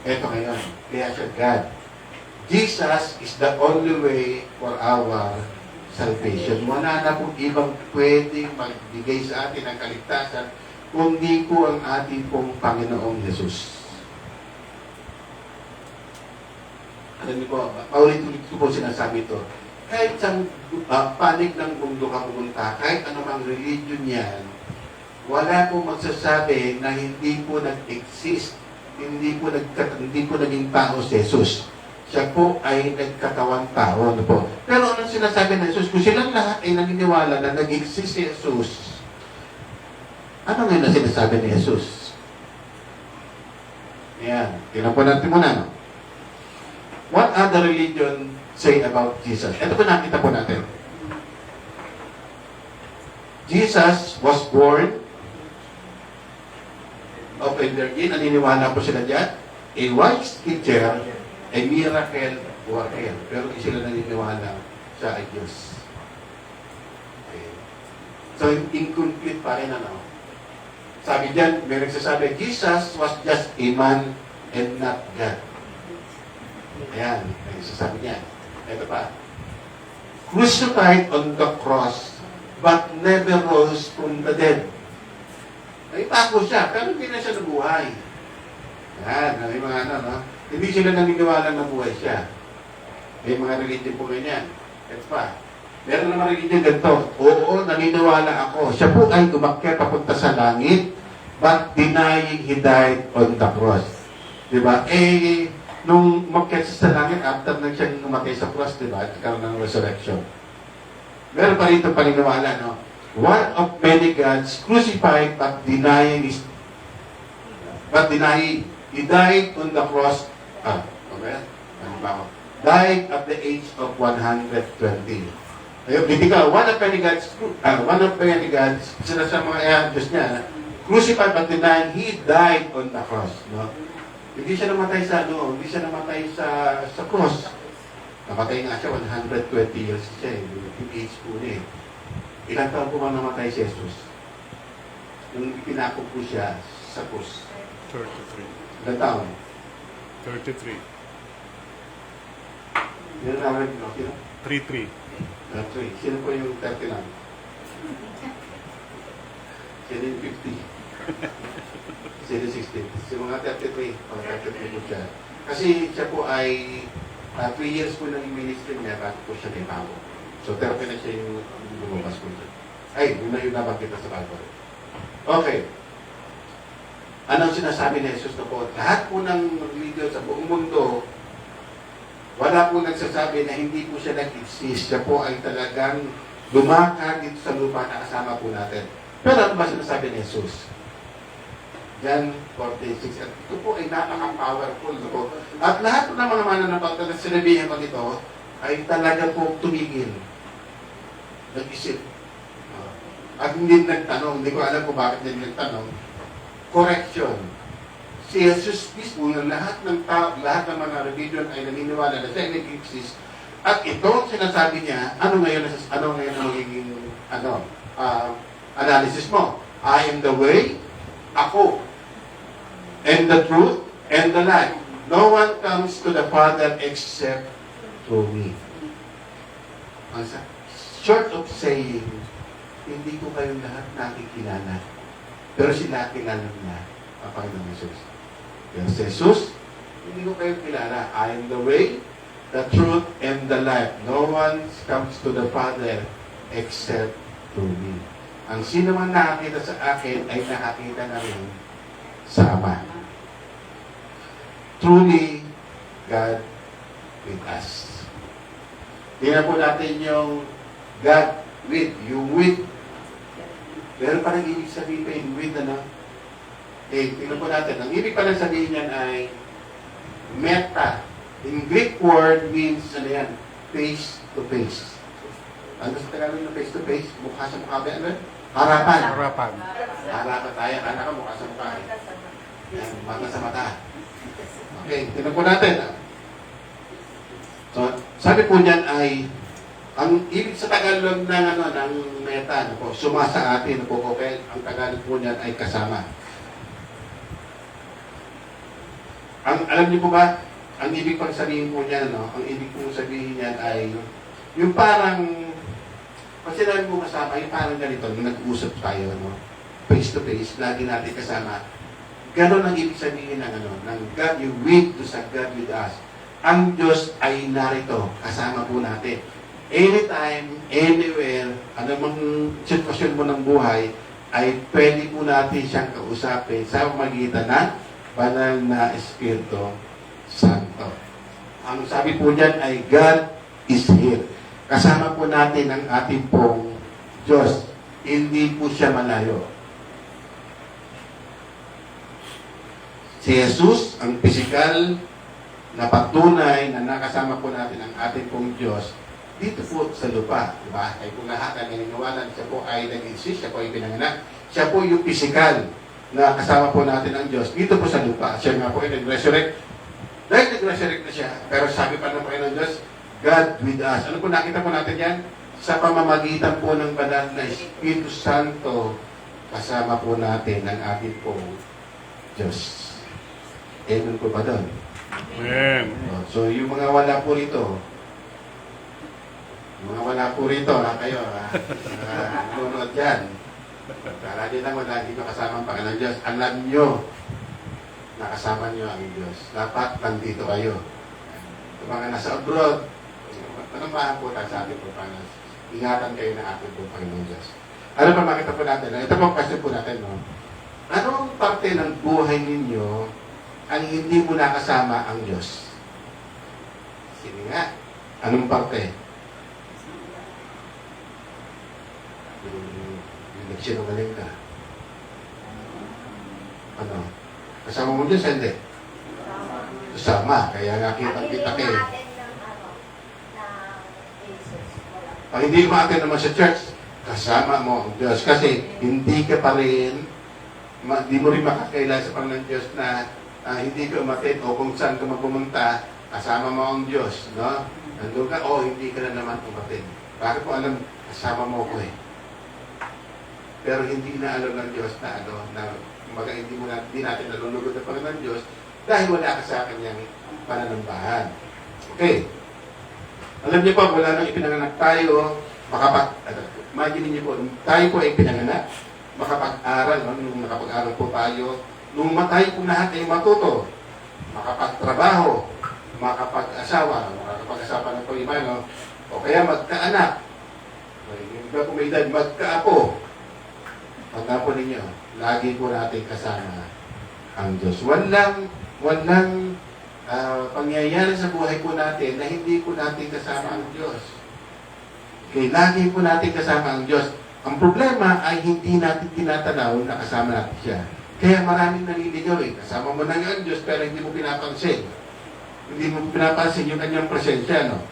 Eto ngayon, kaya siya God. Jesus is the only way for our salvation. Wala na pong ibang pwedeng magbigay sa atin ng kaligtasan kundi po ang ating pong Panginoong Jesus. Alam niyo po, paulit-ulit ko po sinasabi ito. Kahit sa panig ng mundo ka pumunta, kahit anumang religion yan, wala po magsasabi na hindi po nag-exist, hindi po naging tao si Jesus. Siya po ay nagkatawang tao. Ano po? Pero anong sinasabi ng Jesus? Kung silang lahat ay naniniwala na nag-exist si Jesus, ano ngayon na sinasabi ni Jesus? Yan. Tingnan po natin muna. No? What other religion say about Jesus? Ito po nakita po natin. Jesus was born of a virgin. Naniniwala po sila dyan. A wise teacher, a miracle worker. Pero hindi sila naniniwala siya ay Diyos. Okay. So, incomplete pa rin ano. Sabi dyan, may nagsasabi, Jesus was just a man and not God. Ayan, may nagsasabi niya. Ito pa. Crucified on the cross, but never rose from the dead. Ay, pako siya, pero hindi na siya nabuhay. Ayan, may mga ano, no? Hindi sila naniniwala na buhay siya. May mga religion po ganyan. Ito pa. Meron naman religion ganito. Oo, naniniwala ako. Siya po ay umakyat papunta sa langit, but denying He died on the cross. Diba? Eh, nung umakyat siya sa langit, after na siyang umatay sa cross, diba? Nagkaroon ng resurrection. Meron pa rito paniniwala, no? One of many gods crucified but denying He died on the cross. Okay? Ano ba ako? Died at the age of 120. Ayun, bitika, one of many gods, sila sa mga Diyos niya, crucified but denying He died on the cross. No? Hindi siya namatay sa cross. Namatay nga siya, 120 years siya. Yung age po niya. Ilang taon po man namatay si Jesus? Nung pinako po siya sa cross. 33. Ilang taon? 33. Yan ang namin, no? 33. 33. Sino po yung 39? Sino yung 50? Sino 60? Sino mga 33? O 33 po siya. Kasi siya po ay 3 years po naging ministry niya bago po siya kaipago. So 30 na siya yung lumabas po siya. Ay, yun na yung nabagkita sa Calvary. Okay. Anong sinasabi ni Jesus na po? Lahat po ng religion sa buong mundo, wala po nagsasabi na hindi po siya nag-exist. Siya po ay talagang lumakad dito sa lupa na kasama po natin. Pero ano ba sinasabi ni Jesus? John 46. At ito po ay napaka-powerful. At lahat po ng mga mananampalata na sinabihan ko dito ay talaga po tumigil. Nag-isip. at hindi nagtanong, hindi ko alam kung bakit hindi nagtanong, correction. Si Jesus mismo, yung lahat ng tao, lahat ng mga religion ay naniniwala na siya ay nag-exist. At ito, sinasabi niya, ano ngayon ang magiging analysis mo? I am the way, ako, and the truth, and the life. No one comes to the Father except through me. Short of saying, hindi ko kayong lahat nakikilala. Pero sila kilala niya ang Panginoong Jesus. Pero si Jesus, hindi ko kayo kilala. I am the way, the truth, and the life. No one comes to the Father except through me. Ang sino man nakakita sa akin ay nakakita na rin sa Ama. Truly, God with us. Tingnan po natin yung God with, yung with. Meron pa nang ibig sabihin with, ano? Tingnan po natin. Ang ibig pala sabihin niyan ay meta. In Greek word means, ano yan? Face to face. Ano sa Tagalog na face to face? Mukha sa mukha ba? Ano? Harapan. Harapan. Harapan tayo. Kala ka mukha sa mukha. Yan, mata sa mata. Okay, tingnan po natin. So, sabi po niyan ay, ang ibig sa Tagalog ng meta, po, suma sa atin, po, okay, ang Tagalog po niyan ay kasama. Alam niyo po ba, ang ibig pang sabihin po niyan, ang ibig pong sabihin niyan ay, yung parang, pag sinabi mo kasama, yung parang ganito, yung nag-uusap tayo, face to face, lagi natin kasama. Ganon ang ibig sabihin ng God, you with to sa God with us. Ang Diyos ay narito, kasama po natin. Anytime, anywhere, anumang sitwasyon mo ng buhay, ay pwede po natin siyang kausapin sa magitan ng banal na Espiritu Santo. Ang sabi po niyan ay God is here. Kasama po natin ang ating pong Diyos. Hindi po siya malayo. Si Jesus, ang pisikal na patunay na nakasama po natin ang ating pong Diyos dito po sa lupa. Diba? Kaya kung lahat ang naniniwala, siya po ay nag-exist, siya po ay pinanganak. Siya po yung pisikal na kasama po natin ang Diyos dito po sa lupa. Siya nga po ay nag-resurrect. Dahil nag-resurrect na siya, pero sabi pa ng Panginoon Diyos, God with us. Ano po nakita po natin yan? Sa pamamagitan po ng banal na Espiritu Santo, kasama po natin ang ating pong Diyos. Amen po ba doon? Amen. So, yung mga wala po rito, kayo, nanonood dyan. Kala nyo lang wala, hindi nyo kasama ang Panginoon Diyos. Alam nyo, nakasama nyo ang Diyos. Dapat nandito kayo. Yung mga nasa abroad, tanamahan po tayo sa ating po, Panginoon. Ingatan kayo ng ating po, Panginoon Diyos. Ano pa makita po natin? Ito po question po natin, no? Anong parte ng buhay ninyo ang hindi mo nakasama ang Diyos? Sige nga. Anong parte? Yung nagsinungaling ka. Ano? Kasama mo Diyos, hindi? Kasama. Kaya nakita kayo. Pag hindi umaaten naman sa church, kasama mo ang Diyos. Kasi hindi ka pa rin, hindi mo rin makakailan sa Panginoon Diyos na hindi ka umatin o kung saan ka magpumunta, kasama mo ang Diyos, no? Nandun ka, hindi ka na naman umatin. Bakit po alam, kasama mo ko eh. Pero hindi na alam ng Diyos na hindi natin nalulugod ng Panginoon Diyos dahil wala ka sa kanyang pananambahan. Okay. Alam niyo po, wala nang ipinanganak tayo, imagine niyo po, tayo po ay pinanganak, makapag-aral, no? Nung nakapag-aral po tayo, nung matay po lahat ay matuto, makapagtrabaho, makapag-asawa na po iba, no? O kaya magkaanak, iba po may edad, magkaapo. Pagkapo ninyo, lagi po natin kasama ang Diyos. Walang pangyayari sa buhay po natin na hindi po natin kasama ang Diyos. Okay, lagi po natin kasama ang Diyos. Ang problema ay hindi natin tinatanaw na kasama natin siya. Kaya maraming naliligaw eh. Kasama mo na ang Diyos pero hindi mo pinapansin. Hindi mo pinapansin yung kanyang presensya, no?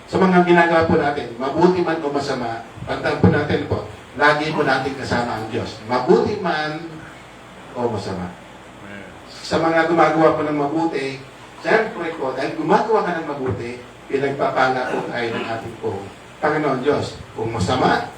Sa mga ginagawa po natin, mabuti man o masama, pagtaan po natin po, lagi po natin kasama ang Diyos. Mabuti man o masama. Amen. Sa mga gumagawa po ng mabuti, siyempre po, dahil gumagawa ka ng mabuti, pinagpapala po tayo ng ating po Panginoon Diyos. Kung masama,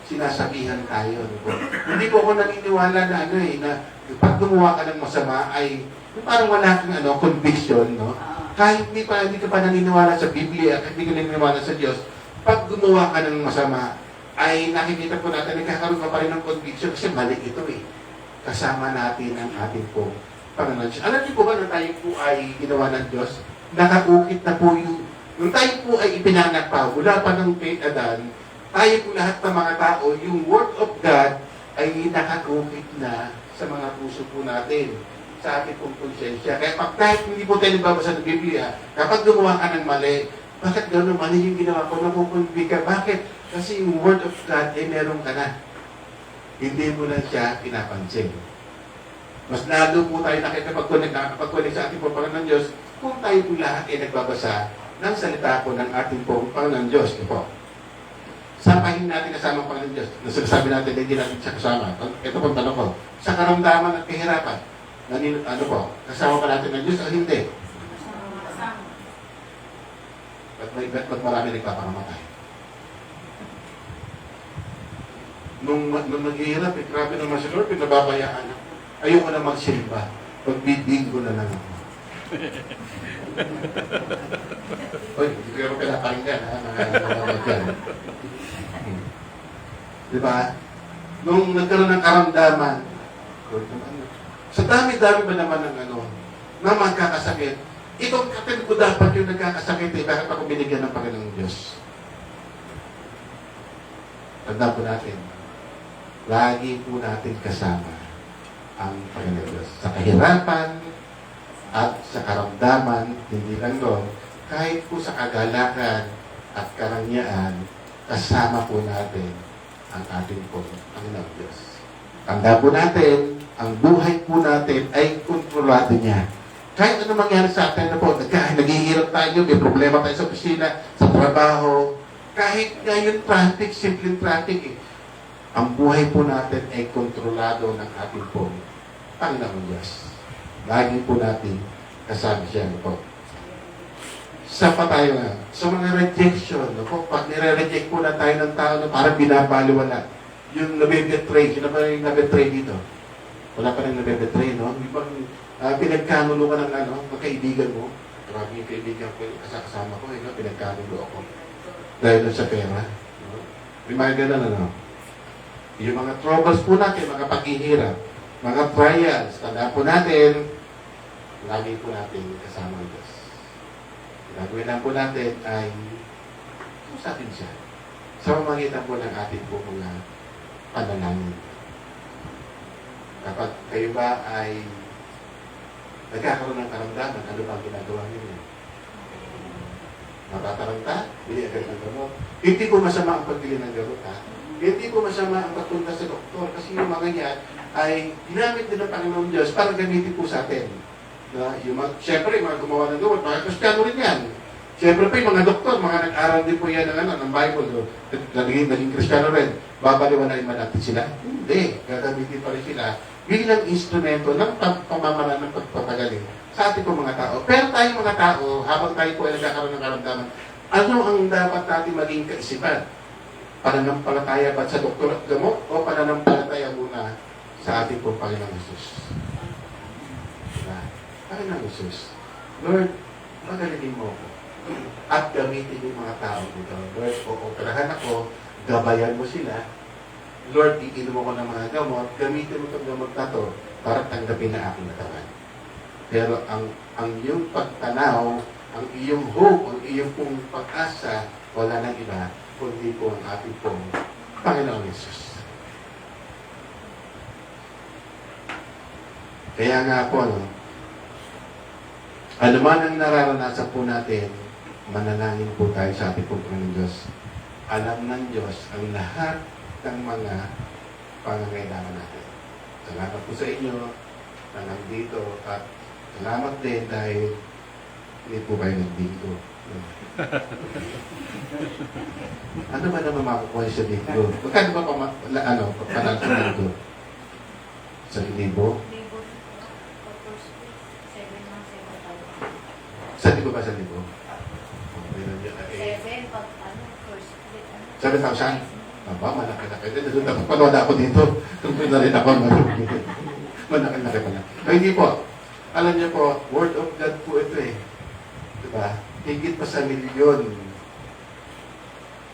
sinasabihan tayo. Ano po. Hindi po ako naniniwala na na pag gumawa ka ng masama ay parang wala kang conviction, no? Kahit hindi ka pa naniniwala sa Biblia, kahit hindi ka naniniwala sa Diyos, pag gumawa ka ng masama, ay nakikita po natin, nagkakaroon ka pa rin ng conviction kasi mali ito eh. Kasama natin ang ating po Panginoon. Alam niyo po ba na tayo po ay ginawa ng Diyos? Nakaukit na po yung, nung tayo po ay ipinanak pa, wala pa ng kay Adan, tayo po lahat ng mga tao, yung Word of God ay nakakukit na sa mga puso po natin, sa ating pong konsensya. Kaya kahit hindi po tayo nagbabasa ng Biblia, kapag gumawa ka ng mali, bakit gano'n mali yung ginawa ko? Napupunbi ka. Bakit? Kasi yung Word of God, meron ka na. Hindi mo lang siya pinapansin. Mas lalo po tayo nakikipag-connect sa ating pong Panginoon Diyos kung tayo po lahat ay nagbabasa ng salita po ng ating pong Panginoon Diyos. Ito po. Sampahin natin kasama ang Panginoon Diyos. Nasasabi natin na hindi natin siya kasama. Ito pong tanong ko. Sa karamdaman at kahirapan, kasama pa natin ng Diyos o hindi? Ba't marami nagpapakamatay? Nung naghihirap, grabe naman si Lord, pinababayaan niya. Ayoko na magsimba. Pagbibingo na lang ako. Uy, hindi ko yung pinapakinggan, ha? Nakakalaman. Diba? Nung nagkaroon ng karamdaman, sa dami-dami ba naman ng na magkakasakit, itong kapatid ko dapat yung nagkakasakit bakit ako binigyan ng Panginoong Diyos? Tanda po natin, lagi po natin kasama ang Panginoong Diyos. Sa kahirapan at sa karamdaman, hindi lang doon, kahit po sa kagalakan at karangyaan, kasama po natin ang ating po Panginoong Diyos. Tanda po natin, ang buhay po natin ay kontrolado niya. Kahit ano mangyari sa atin na po, naghihirap tayo, may problema tayo sa opisina, sa trabaho, kahit ngayon traffic, simpleng traffic eh. Ang buhay po natin ay kontrolado ng ating po Panginoong Diyos. Lagi po natin kasama siya. Po. Sa pa tayo nga, sa mga rejection, pag nire-reject po na tayo ng tao na parang binabaliwala, yung nabibetray, sino pa yung nabetray dito? Wala pa rin nabibetray, no? Di ba pinagkanulo ka ng magkaibigan mo? Grabe yung kaibigan ko, kasama ko, pinagkanulo ako. Dahil sa pera. No? Reminder na, yung mga troubles po natin, mga paghihirap, mga trials, tanda po natin, lagi po natin kasama ang Diyos. Gagawin lang po natin ay usapin siya. Sa pamagitan po ng ating po mga panalangin. Kapag kayo ba ay nagkakaroon ng karamdaman, ano ba ang ginagawa ninyo? Matataranta? Bili agad ng gamot. Hindi po masama ang pagbili ng gamot, ha? Hindi po masama ang pagpunta sa doktor kasi yung mga yan ay ginamit din ng Panginoon Diyos para gamitin po sa atin. Siyempre, mga gumawa ng gamot, mga Kristiyano rin yan. Siyempre po, yung mga doktor, mga nag-aral din po yan ng Bible, naging Kristiyano rin. Babaliwanain man natin sila? Hindi. Gagamitin pa rin sila bilang instrumento ng pamamaraan ng pagpapagaling sa ating po mga tao. Pero tayo mga tao, habang tayo po ay nagkakaroon ng karamdaman, ano ang dapat natin maging kaisipan? Pananampalataya ba sa doktor at gamot o pananampalataya muna sa ating po Panginoong Jesus? Diba? Panginoong Jesus, Lord, magalingin mo ako at gamitin yung mga tao dito. Lord, operahan ako, gabayan mo sila. Lord, iinom ako ng mga gamot, gamitin mo itong gamot na to para tanggapin na aking natawan. Pero ang iyong pagtanaw, ang iyong hope, ang iyong pong pag-asa, wala nang iba, kundi po ang ating pong Panginoong Jesus. Kaya nga po, ano man ang nararanasan po natin, manalangin po tayo sa ating pong Panginoong Diyos. Alam ng Diyos ang lahat ng mga pangangailangan natin. Salamat po sa inyo na nandito at salamat din dahil Hindi po kayo nagbingo. Ano ba naman makukuha sa bingo? Magkano ba panalo sa bingo? Sa libo? Sa libo ba sa libo? Seven, pag ano, first split, ano. 7,000? Aba, malaki-laki. Doon dapat panood ako dito. Doon na rin ako marunong. Malaki-laki pala. Pero hindi po. Alam niyo po, word of God po ito eh. Diba? Higit pa sa milyon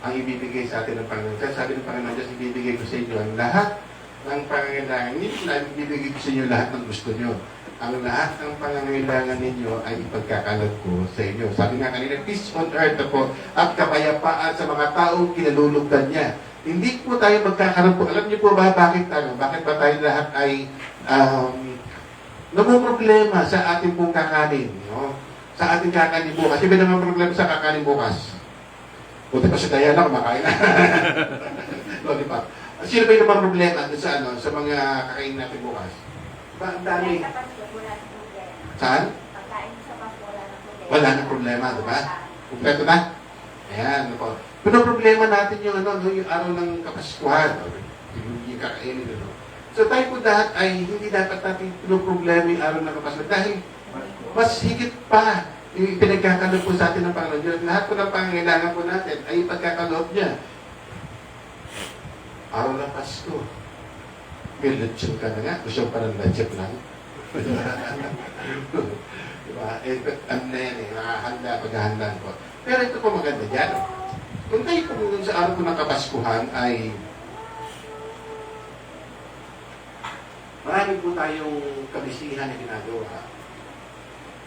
ang ibibigay sa atin ng Panginoon. Kaya sabi ng Panginoon, Diyos, ibibigay ko sa inyo ang lahat ng pangangailangan. Hindi na ibibigay ko sa inyo lahat ng gusto niyo. Ang lahat ng pangangailangan ninyo ay ipagkakalad ko sa inyo. Sabi nga kanina, peace on earth na po at kapayapaan sa mga taong kinalulugdan niya. Hindi po tayo magkakaroon po. Alam niyo po ba bakit ba tayo lahat ay namumroblema sa ating pong kakanin? No? Sa ating kakanin bukas. Iba naman problema sa kakanin bukas. Buti pa si Diana, kumakain na. No, di ba? Sino ba yung naman problema sa mga kakain natin bukas? Diba, ang dami. Saan? Pagkain sa Pasko, wala na problema. Wala na problema, di ba? Kumpleto na? Ayan, ano po. Pero problema natin yung yung araw ng Kapaskuhan. Yung kakainin, ano. So tayo po lahat ay hindi dapat natin pinoproblema yung araw ng Kapaskuhan dahil mas higit pa yung pinagkakaloob po sa atin ng Panginoon Diyos. Lahat po ng pangangailangan po natin ay pagkakaloob niya. Araw ng Pasko. May lechon ka na nga. Gusto pa ng lechon lang. Diba? Ano na yan eh. Nakahanda, paghahandaan po. Pero ito po maganda dyan. Kung tayo po sa araw po ng Kapaskuhan ay marami po tayong kabisihan na ginagawa.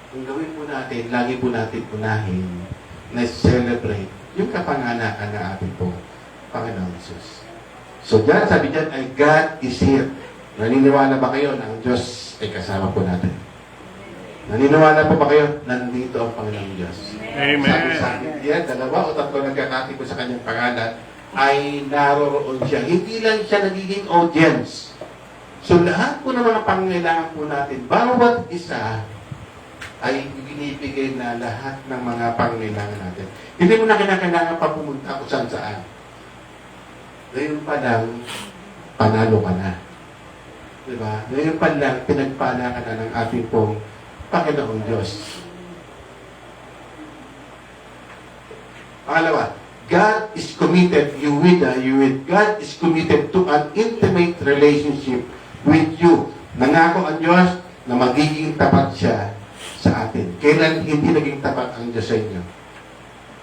Kung gawin po natin, lagi po natin unahin na celebrate yung kapanganakan na ating po Panginoon Jesus. So dyan, sabi dyan ay God is here. Naniniwala ba kayo na ang Diyos ay kasama po natin? Naniniwala po ba kayo? Nandito ang Panginoon Diyos. Amen. Sabi diyan, 2 o 3 nagkakati po sa kanyang pangalan, ay naroroon siya. Hindi lang siya nagiging audience. So lahat po ng mga pangangailangan po natin, bawat isa ay binibigay na lahat ng mga pangangailangan natin. Hindi mo na kinakailangan pa pumunta kung saan. Ngayon pa lang, panalo ka na. Diba? Ngayon pa lang, pinagpala ka na ng ating pong Panginoong Diyos. Pangalawa, God is committed, God is committed to an intimate relationship with you. Nangako ang Diyos na magiging tapat siya sa atin. Kailan hindi naging tapat ang Diyos sa inyo?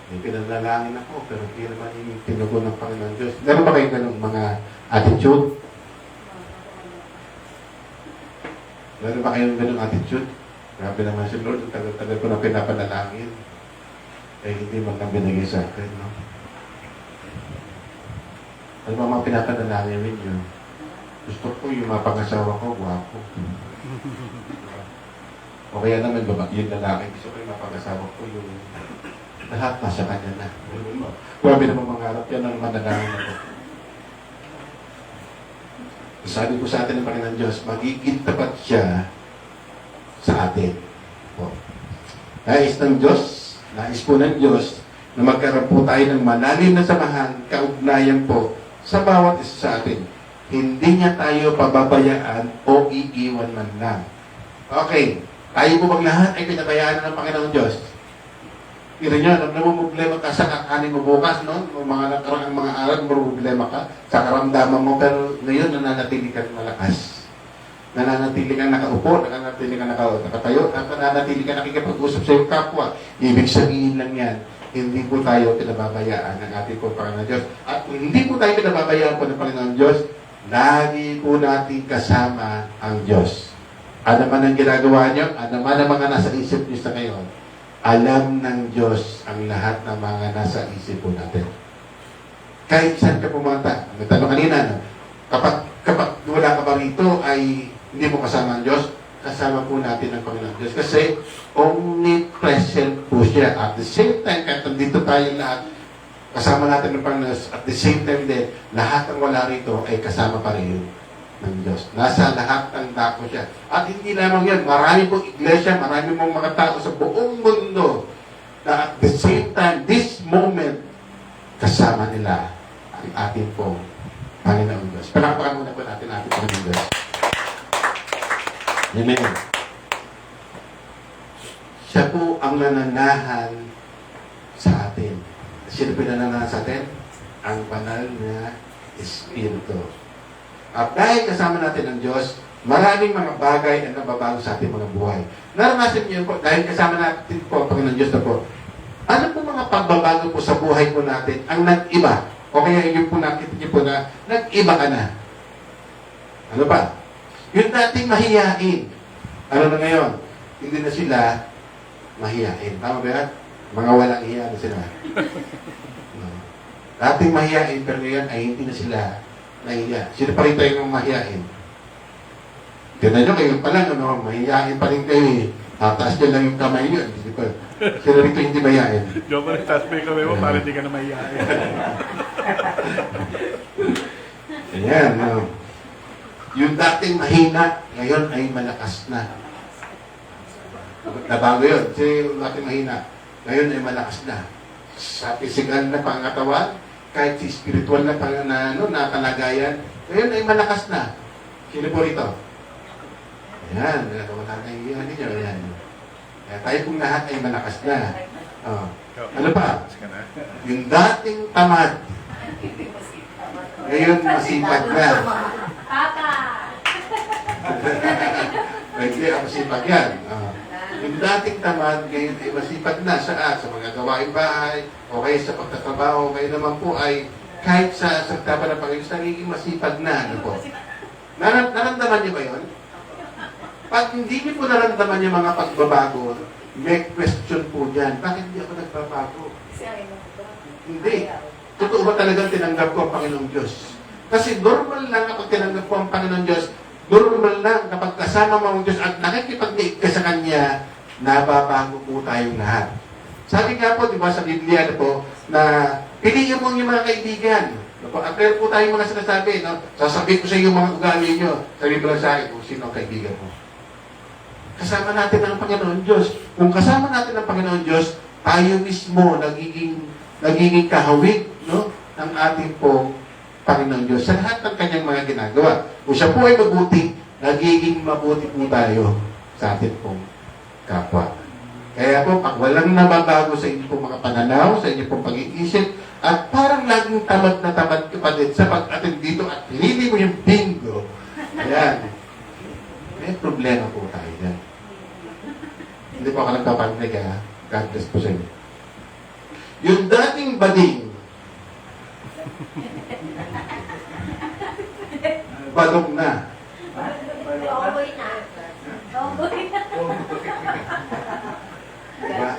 May pinanalangin ako, pero hindi naman yung tinugon ng Panginoon Diyos. Meron ba kayo ganung mga attitude? Meron ba kayong ganung attitude? Grabe naman si Lord, tagal-tagal ko na pinapanalangin. Eh, hindi man lang binigay sa akin, no? Ano ba mga pinapanalangin ninyo? Gusto ko yung mga pangasawa ko, gwapo. O kaya naman, yung lalaki, gusto ko yung mga pangasawa ko, yung lahat nasa kanya na. Grabe naman mangarap yan ang manalangin ako. Sabi ko sa atin ng Panginoon Diyos, magiging tapat siya sa atin. O. Nais ng Diyos, nais po ng Diyos, na magkaroon po tayo ng malalim na samahan, kaugnayan po sa bawat isa sa atin. Hindi niya tayo pababayaan o iiwan man lang. Okay, tayo po bang lahat ay pinabayaan ng Panginoon Diyos? Pero nyo, namumblema ka sa kakanin mo bukas, no? Mga nakaraang mga araw, mamumblema ka sa karamdaman mo, pero ngayon nananatili ka malakas. Nananatili ka nakaupo, nananatili ka nakatayo, at nananatili ka nakikipag-usap sa iyong kapwa. Ibig sabihin lang yan, hindi po tayo pinababayaan ng ating po Panginoon Diyos. At kung hindi po tayo pinababayaan po ng Panginoon Diyos, lagi po natin kasama ang Diyos. Ano man ang ginagawa niyo, ano man ang mga nasa isip niyo sa ngayon, alam ng Diyos ang lahat ng mga nasa isip po natin. Kahit saan ka pumunta, may tanong kanina, no? Kapag wala ka ba rito, ay hindi mo kasama ang Diyos, kasama po natin ang Panginoon Diyos. Kasi omnipresent po siya. At the same time, kahit nandito tayo lahat, kasama natin ang Panginoon Diyos. At the same time din, lahat ng wala rito ay kasama pa rin ng Diyos. Nasa lahat ng dako siya. At hindi lamang yan, marami pong iglesia, marami mong mga tao sa buong mundo ating pong Panginoon Diyos. Palakpakan muna po natin ating Panginoon Diyos. Amen. Siya po ang nananahan sa atin. Sino po yung nananahan sa atin? Ang banal na Espiritu. At dahil kasama natin ang Diyos, maraming mga bagay ang nababago sa ating mga buhay. Naranasan niyo po, dahil kasama natin po ang Panginoon Diyos na po, ano po mga pagbabago po sa buhay po natin ang nag-iba? O kaya yun po nakita niyo po na nag-iba ka na. Ano ba? Yung dating mahiyain. Ano na ngayon? Hindi na sila mahiyain. Tama ba yan? Mga walang hiya na sila. No. Dating mahiyain, pero ngayon ay hindi na sila nahiya. Sino pa rin tayo ng mahiyain? Tignan nyo, kayo pa lang, ano, mahiyain pa rin kayo eh. Taas nyo lang yung kamay nyo. Hindi pa. Sino rito hindi mahiyain? Diyo pa rin, taas pa yung kamay mo para hindi ka na mahihayin. Ayan, no. Yung dating mahina, ngayon ay malakas na. Nabago yun. Yung dating mahina, ngayon ay malakas na. Sa physical na pangatawan, kahit si spiritual na kalagayan, ngayon ay malakas na. Sino po rito? Ayan, wala na yung ninyo. Ayan. Kaya tayo pong lahat ay malakas na. Oh. Ano pa? Yung dating tamad, ngayon masipag na. Papa! Hindi, masipag yan. Yung dating tamad, ngayon ay masipag na sa mga gawaing bahay, o kaya sa pagtatrabaho, kayo naman po ay kahit sa sagtapa ng Panginoon, nagiging masipag na. Ano po? Naramdaman niyo ba yun? Pag hindi niyo po naramdaman yung mga pagbabago, may question po dyan, bakit hindi ako nagbabago? Hindi. Totoo ba talagang tinanggap ko ang Panginoong Diyos? Kasi normal lang kapag tinanggap ko ang Panginoong Diyos, normal lang kapag kasama mo ang Diyos at nakikipag-diig ka sa Kanya, nababago po tayong lahat. Sabi nga po, di ba sa Biblia na po, na piliin mo yung mga kaibigan. At meron po tayong mga sinasabi, no? Sasabihin ko sa iyo mga ugali nyo. Sabi mo lang sa akin kung sino ang kaibigan mo. Kasama natin ang Panginoon Diyos. Kung kasama natin ang Panginoon Diyos, tayo mismo nagiging kahawig, no, ng ating po Panginoon Diyos sa lahat ng kanyang mga ginagawa. Kung siya po ay mabuti, nagiging mabuti po tayo sa ating pong kapwa. Kaya po, pag walang nababago sa inyong pong mga pananaw, sa inyong pong pag-iisip, at parang laging tamad na tamad ka pa din sa pag-attend dito at hindi mo yung bingo, ayan, may problema po tayo dyan. Hindi po ako nagpapanig, ha? God bless po sa inyo. Yung dating bading, badog na. Tomboy na. Tomboy na. Diba?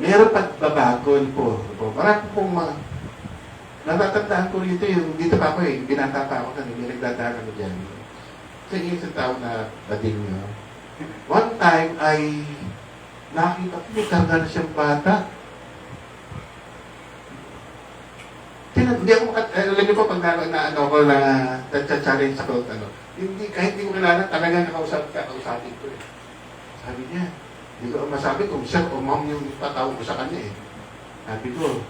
Meron pagbabago po. Marami pong mga natatandaan ko dito yung dito pa ako binata pa ako may nagdadaan ako dyan. Sa isang tao na bading nyo. One time ay nakita ko may karga na siyang bata. Hindi ako alam niyo po pag na ko na challenge ako hindi, kahit hindi ko kilala talagang kausapin ko eh. Sabi niya, hindi ko masabi kung sir o ma'am yung patawag ko sa kanya eh. Sabi ko,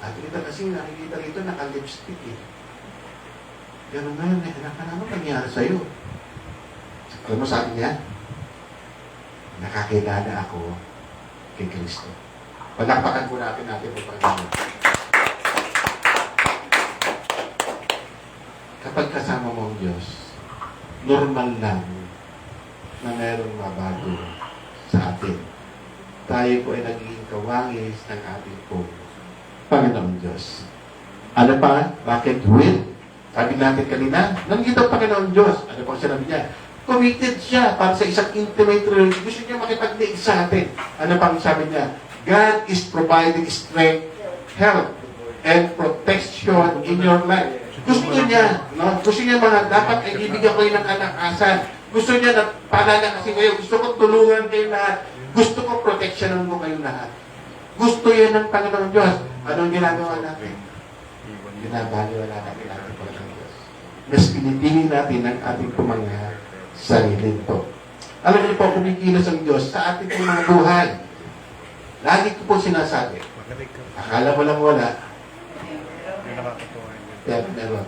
kita kasi nakikita rito naka-lipstick eh. Ganun ngayon eh, anak ka naman nangyari sa'yo. Alam mo sabi niya, nakakilala ako kay Kristo. Palakpakan po natin ang Panginoon. Kapag kasama mo ang Diyos, normal lang na mayroong mabago sa atin. Tayo po ay nagiging kawangis ng ating po Panginoong Diyos. Ano pa? Bakit will? Sabi natin kanina, nandito ang Panginoong Diyos. Ano pa sinabi niya? Committed siya para sa isang intimate relationship. Gusto niya makipag-diig sa atin. Ano pang sabi niya? God is providing strength, health, and protection in your life. Gusto niya, no? Gusto niya mga dapat ay ibigyan ko ng kalakasan. Gusto niya na paalala kasi kayo, gusto ko tulungan kayo lahat. Gusto ko proteksyonan mo kayo lahat. Gusto yan ng Panginoon Diyos. Anong ginagawa natin? Binabaliwala natin ang Panginoon Diyos. Mas pinipili natin ang ating mga sarili po. Alam niyo po, kumikilos ang Diyos sa ating mga buhay. Lagi ko po sinasabi, Galing ka. Akala mo lang wala, Yung nakakatuwa yun. pero meron.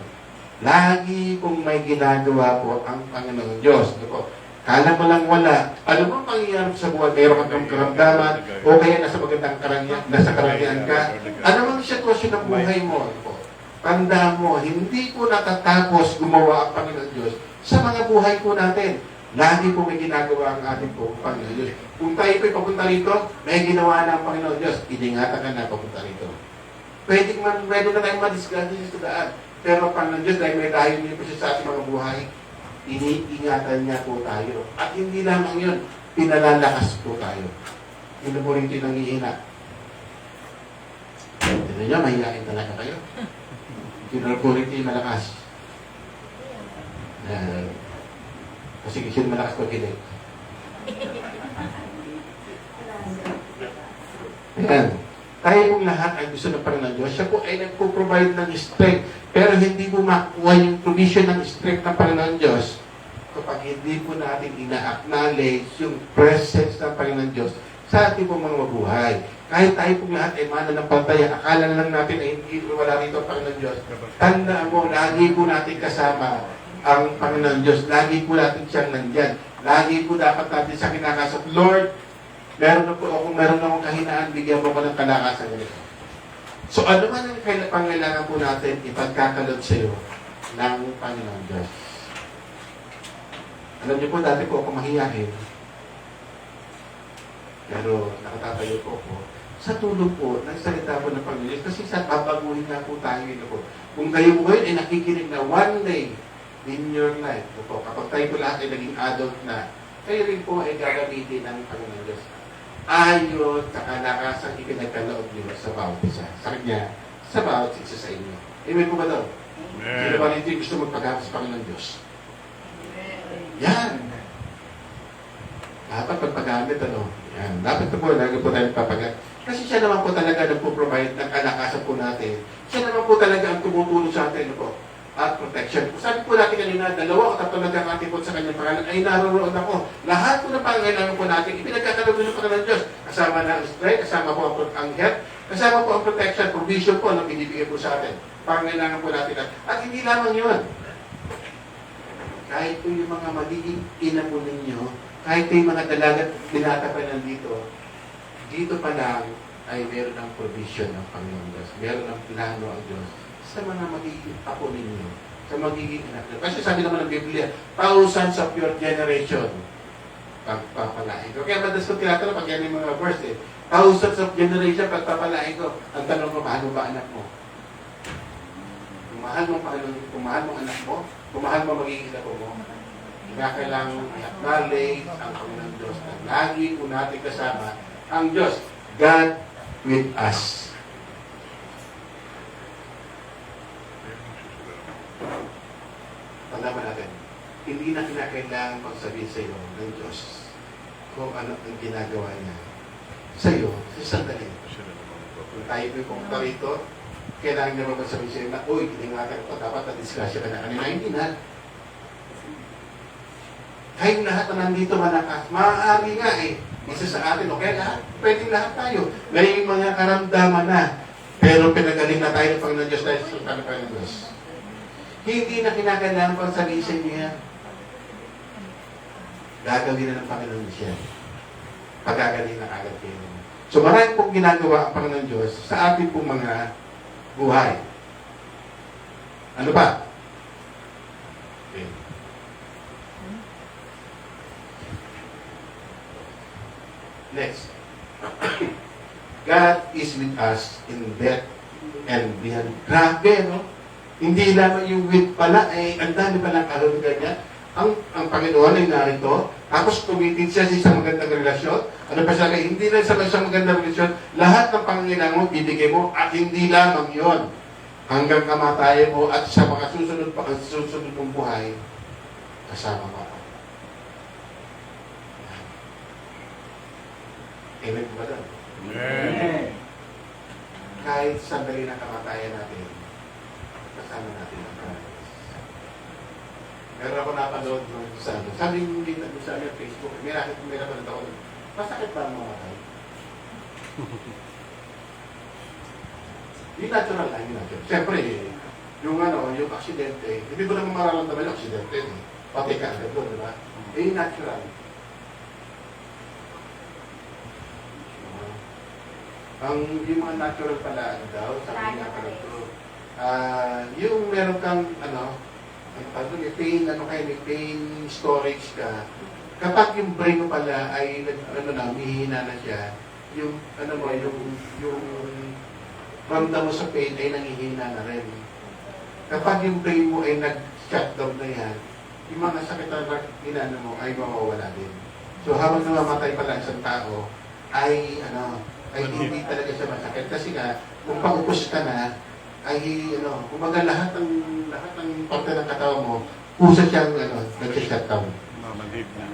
Lagi kung may ginagawa po ang Panginoon Diyos. Ano po? Kala mo lang wala. Ano bang pangyayari sa buhay? Mayroon kang karamdaman o kaya nasa magandang nasa karangyaan ka. Ano bang sitwasyon ng buhay mo? Ano po? Tanda mo, hindi po natatapos gumawa ang Panginoon Diyos sa mga buhay po natin. Lagi po may ginagawa ang ating po Panginoon Diyos. Kung tayo po'y papunta rito, may ginawa na ang Panginoon Diyos. Iningatan ka na papunta rito. Pwede na tayong madisgrasya sa daan. Pero ang Panginoon Diyos, dahil may dahil niyo po siya sa ating mga buhay, iniingatan niya po tayo. At hindi lamang yun, pinalalakas po tayo. Yun po rin ito nangihina. Tignan niyo, mahihain talaga kayo. Yun po rin ito malakas. Kasi yun malakas pag hilig. Ayan. Tayo pong lahat ay gusto ng Panginoon Diyos. Siya po ay nagpo-provide ng strength. Pero hindi po makuha yung provision ng strength ng Panginoon Diyos kapag hindi po natin ina-acknowledge yung presence ng Panginoon Diyos sa ating pong mga mabuhay. Kahit tayo pong lahat ay mananampalataya, akala lang natin ay hindi wala rito ang Panginoon Diyos. Tandaan mo, lagi po natin kasama ang Panginoon Diyos. Lagi po natin siyang nandyan. Lagi po dapat natin sa kinakasap, Lord, meron akong kahinaan, bigyan mo ko ng kalakasan ganito. So ano man ang pangailangan po natin ipagkakalog sa iyo ng Panginoon Diyos. Alam niyo po, dati po ako mahihain. Pero nakatatayo po ako. Sa tulog po, nagsalita po ng Panginoon Diyos. Kasi sa babaguhin na po tayo ito po. Kung kayo po ay nakikinig na one day in your life, po, kapag tayo po lahat ay naging adult na, kayo rin po ay gagamitin ng Panginoon Diyos. Ayon sa kalakasang ipinagkaloob niyo sa bawat isa. Sa kanya, sa bawat isa sa inyo. Amen po ba daw? Sino ba rin gusto magpagamit sa Panginoon Diyos? Yan. Dapat pagpagamit, ano? Yan. Dapat po, lagi po tayo papagamit. Kasi siya naman po talaga nagpo-provide ng kalakasan po natin. Siya naman po talaga ang tumutulong sa atin, ano po? At protection. Kung sabi po natin kanina, 2 o 3 nagkakatipon sa kanyang pangalan, ay naroon ako. Lahat po ng pangailangan po natin, ipinagkakalog ng Panginoon Diyos. Kasama na ang strength, kasama po ang health, kasama po ang protection, provision po na binibigay po sa atin. Pangailangan po natin. At hindi lamang yun. Kahit po yung mga magiging ina po ninyo, kahit po yung mga dalagat binata pa nandito, dito pa lang ay meron ng provision ng Panginoon Diyos. Meron ng plano ang Diyos sa mga magiging apo ninyo, sa magiging anak nyo. Kasi sabi naman ng Biblia, thousands of your generation, pagpapalain ko. Kaya madalas ko tinatanong pag yan yung mga verse eh, thousands of generation, pagpapalain ko. Ang tanong mo, mahal mo ba anak mo? Kung mahal mo anak mo, kung mahal mo magiging apo mo, kailangan i-acknowledge ang Panginoon Diyos na lagi po natin kasama ang Diyos, God with us. Tandaan natin, hindi na kinakailangan magsabihin sa iyo ng Diyos kung ano ang ginagawa niya sa iyo sa sandali. Kung tayo po pumunta rito, kailangan niya magsabihin sa iyo na, uy, kiningatan ko, dapat na-discussion ka na kanina. Hindi na. Kayong lahat na nandito malakas, maaari nga isa sa atin, okay lahat, pwedeng lahat tayo. Ngayon mga karamdaman na, pero pinagaling na tayo ng Panginoon Diyos dahil sa Panginoon Diyos. Hindi na kinakailangan pang sabihin niya. Gagawin na ng Panginoon Diyos yan. Pagagaling na agad kayo. So marami pong ginagawa ang Panginoon Diyos sa ating pong mga buhay. Ano ba? Okay. Next. God is with us in death and beyond. Grabe, no? Hindi lamang yung with pala, ang dami palang kahulugan niya. Ang Panginoon ay narito, tapos tumitin siya sa isang magandang relasyon. Ano pa siya? Hindi lang sa isang magandang relasyon, lahat ng pangailangan mo, bibigay mo, at hindi lamang yon hanggang kamatayan mo at sa mga susunod mong buhay, kasama mo ako. Amen po ba doon? Amen. Kahit sandali na kamatayan natin, kasama natin ang Panginoon. Meron ako napanood doon sa ano. Sabi yung link na doon sa Facebook, may napanood ako doon. Masakit ba ang mamatay? Yung natural lang, yung natural. Siyempre, yung yung aksidente, hindi mo naman mararamdaman yung aksidente. Pati ka agad doon, di ba? Yung natural. Yung mga natural pala, sabi nga pala ito, yung meron kang, may pain storage ka, kapag yung brain mo pala ay, mihina na siya, yung ramdam mo sa pain ay nangihina na rin. Kapag yung brain mo ay nag-shutdown na yan, yung mga sakit na ginana mo ay mawawala din. So habang namamatay pala isang tao, ay hindi talaga siya masakit. Kasi nga, kung paupos ka na, ay kumbaga lahat ng parte ng katawan mo, pusa siyang nag-shutdown. Mamanhid na.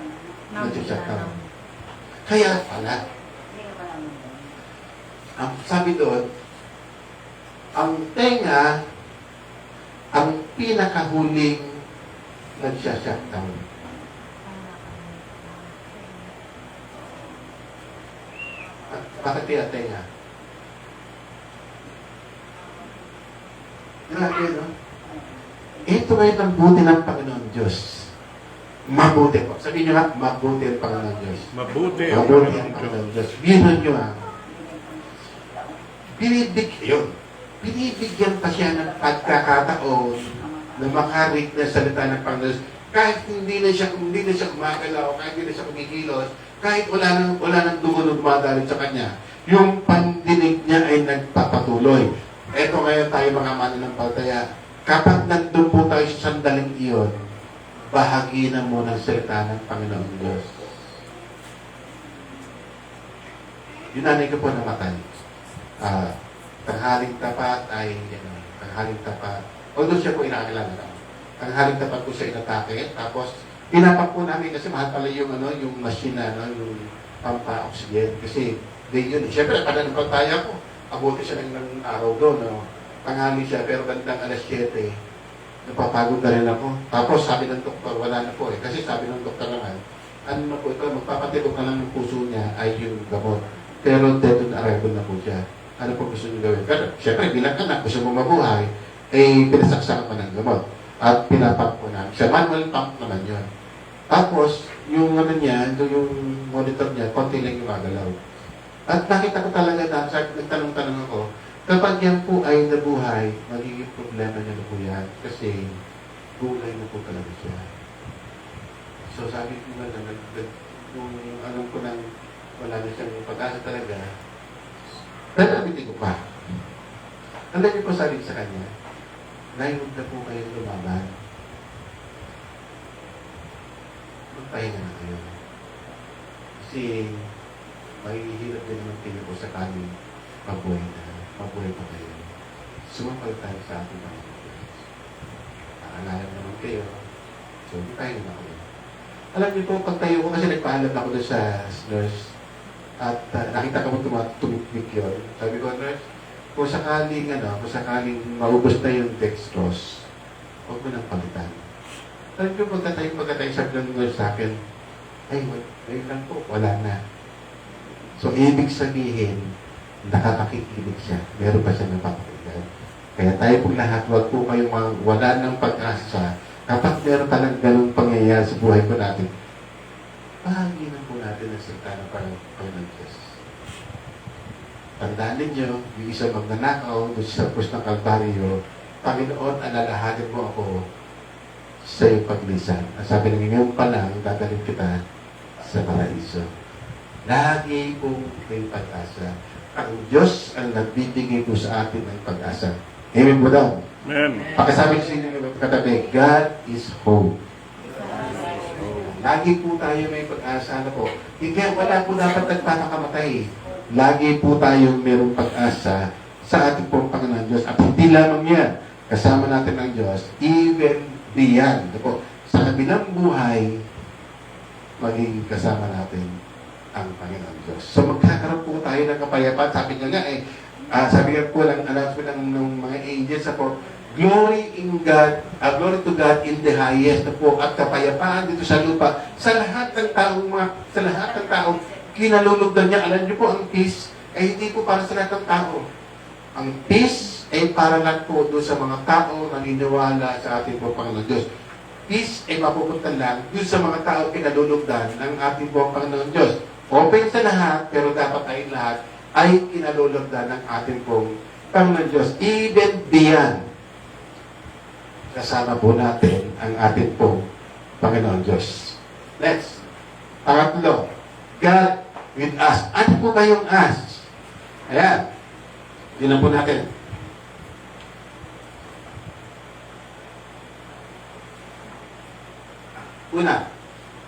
Nag-shutdown. Kaya pala, ang sabi doon, ang tenga, ang pinakahuling nag-shutdown. Bakit kaya tenga? Grabe, no? Ito ay ang buti ng Panginoon Diyos. Mabuti po. Sabihin nyo nga, mabuti ang Panginoon Diyos. Mabuti ang Mabuti ang Panginoon Diyos. Panginoon Diyos. Bino nyo ha. Binibigyan pa siya ng pagkakataon na makarig na salita ng Panginoon Diyos. Kahit hindi na siya gumagalaw, kahit hindi na siya kumikilos, kahit wala nang dugo na dumadalit sa kanya, yung pandinig niya ay nagpapatuloy. Eto ngayon tayo mga mananampalataya, kapag nandun po tayo sa sandaling iyon, bahagi na mo ng salita ng Panginoon Diyos. Yung nanay ko po namatay. Tanghaling tapat ay, tanghaling tapat. Although siya po inakilala na. Tanghaling tapat po siya inatake. Tapos, pinapak po namin kasi mahal pala yung, yung machine na, yung pampa-oxygen. Kasi, yun. Siyempre, pananampalataya ko. Abuti siya ng araw doon. Tanghali siya, pero bandang alas 7, napapagod na rin ako. Tapos sabi ng doktor, wala na po eh. Kasi sabi ng doktor naman, ano na po ito, magpapatibok na lang ng puso niya ay yung gamot. Pero dead on arrival na po siya. Ano po gusto niyo gawin? Pero siyempre, bilang anak, gusto mo mabuhay, eh pinasaksakan pa ng gamot. At pinapump po namin. Siya, manual pump naman yun. Tapos, yung niya, yung monitor niya, konti lang yung magalaw. At nakita ko talaga na, nagtanong-tanong ako, kapag yan po ay nabuhay, magiging problema niya na po yan. Kasi, gulay na po talaga siya. So, sabi ko na, kung alam ko nang wala na siyang pag-asa talaga, pero abitin ko pa. Alam niyo po sabi sa kanya, huwag na po kayong lumaban. Magpahinga na kayo. Kasi, mahihirap din naman kayo po sa kanin mabuhay pa kayo. Sumapal tayo sa ating mga naman kayo. So, hindi tayo na kayo. Alam niyo po, pag tayo ko kasi nagpaalam ako doon sa nurse at nakita ko mo tumiklik yun. Sabi ko, nurse, kung sakaling maubos na yung dextrose, huwag mo nang palitan. Alam niyo, pagkatayo sabi ng nurse sa akin, ay, wait lang po, wala na. So, ibig sabihin, nakakakikinig siya. Meron pa siya napapakinggan. Kaya tayo po lahat, huwag po kayong wala ng pag-asa. Kapag meron palang ganung pangyayari sa buhay po natin, bahagi na po natin ang salita ng Panginoon Diyos. Tandaan ninyo, yung isa magnanakaw doon sa krus ng Kalbaryo, Panginoon, alalahanin mo ako sa iyong paglisan. Ang sabi ng ngayon pa lang, dadalhin kita sa paraiso. Lagi pong may pag-asa. Ang Diyos ang nagbibigay po sa atin ng pag-asa. Amen po daw. Amen. Pakisabi ko sa inyo ng katabi, God is hope. Lagi po tayo may pag-asa na po. Hindi, wala po dapat nagpapakamatay. Lagi po tayo mayroong pag-asa sa ating pong Panginoon Diyos. At hindi lamang yan, kasama natin ng Diyos, even beyond. Sa kabilang buhay, magiging kasama natin ang Panginoon Diyos. So magkakaroon po tayo ng kapayapaan. Sabi niya nga sabi nga po lang announcement ng mga angels po, glory glory to God in the highest na po at kapayapaan dito sa lupa sa lahat ng taong kinalulugdan niya. Alam niyo po, ang peace ay hindi po para sa lahat ng tao. Ang peace ay para lang po doon sa mga tao naniniwala sa ating po Panginoon Diyos. Peace ay mapupunta lang doon sa mga tao kinalulugdan ng ating po Panginoon Diyos. Open sa lahat, pero dapat ay lahat ay kinalulugdan ng ating pong Panginoon Diyos. Even beyond, kasama po natin ang ating pong Panginoon Diyos. Next. Pangatlo, God with us. Ano po ba yung us? Ayan. Tingnan po natin. Una,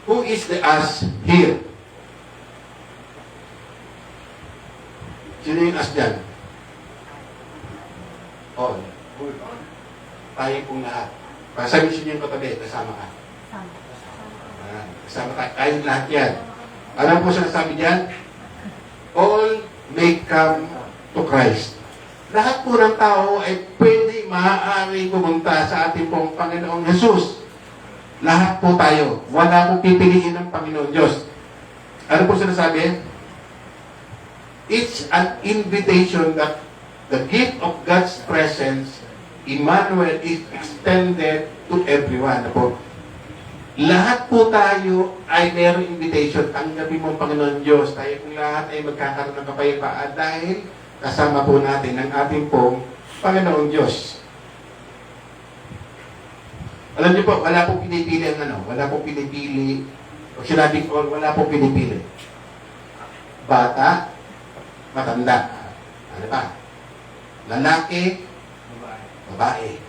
who is the us here? Sino yung us dyan? All. Tayo pong lahat. Pasabihin niyo yung katabi, kasama ka. Kasama tayo. Tayong lahat yan. Alam po sinasabi dyan? All may come to Christ. Lahat po ng tao ay pwede, maaari pumunta sa ating pong Panginoong Jesus. Lahat po tayo. Wala pong pipiliin ng Panginoon Diyos. Ano po sinasabi? It's an invitation that the gift of God's presence, Emmanuel, is extended to everyone. Ano po? Lahat po tayo ay mayroong invitation. Tanggapin mo, Panginoon Diyos. Tayo kung lahat ay magkakaroon ng kapayapaan dahil kasama po natin ang ating pong Panginoon Diyos. Alam niyo po, wala pong pinipili ang ano. Wala pong pinipili. O sinabing all, wala pong pinipili. Bata, matanda. Ano pa? Lalaki, babae.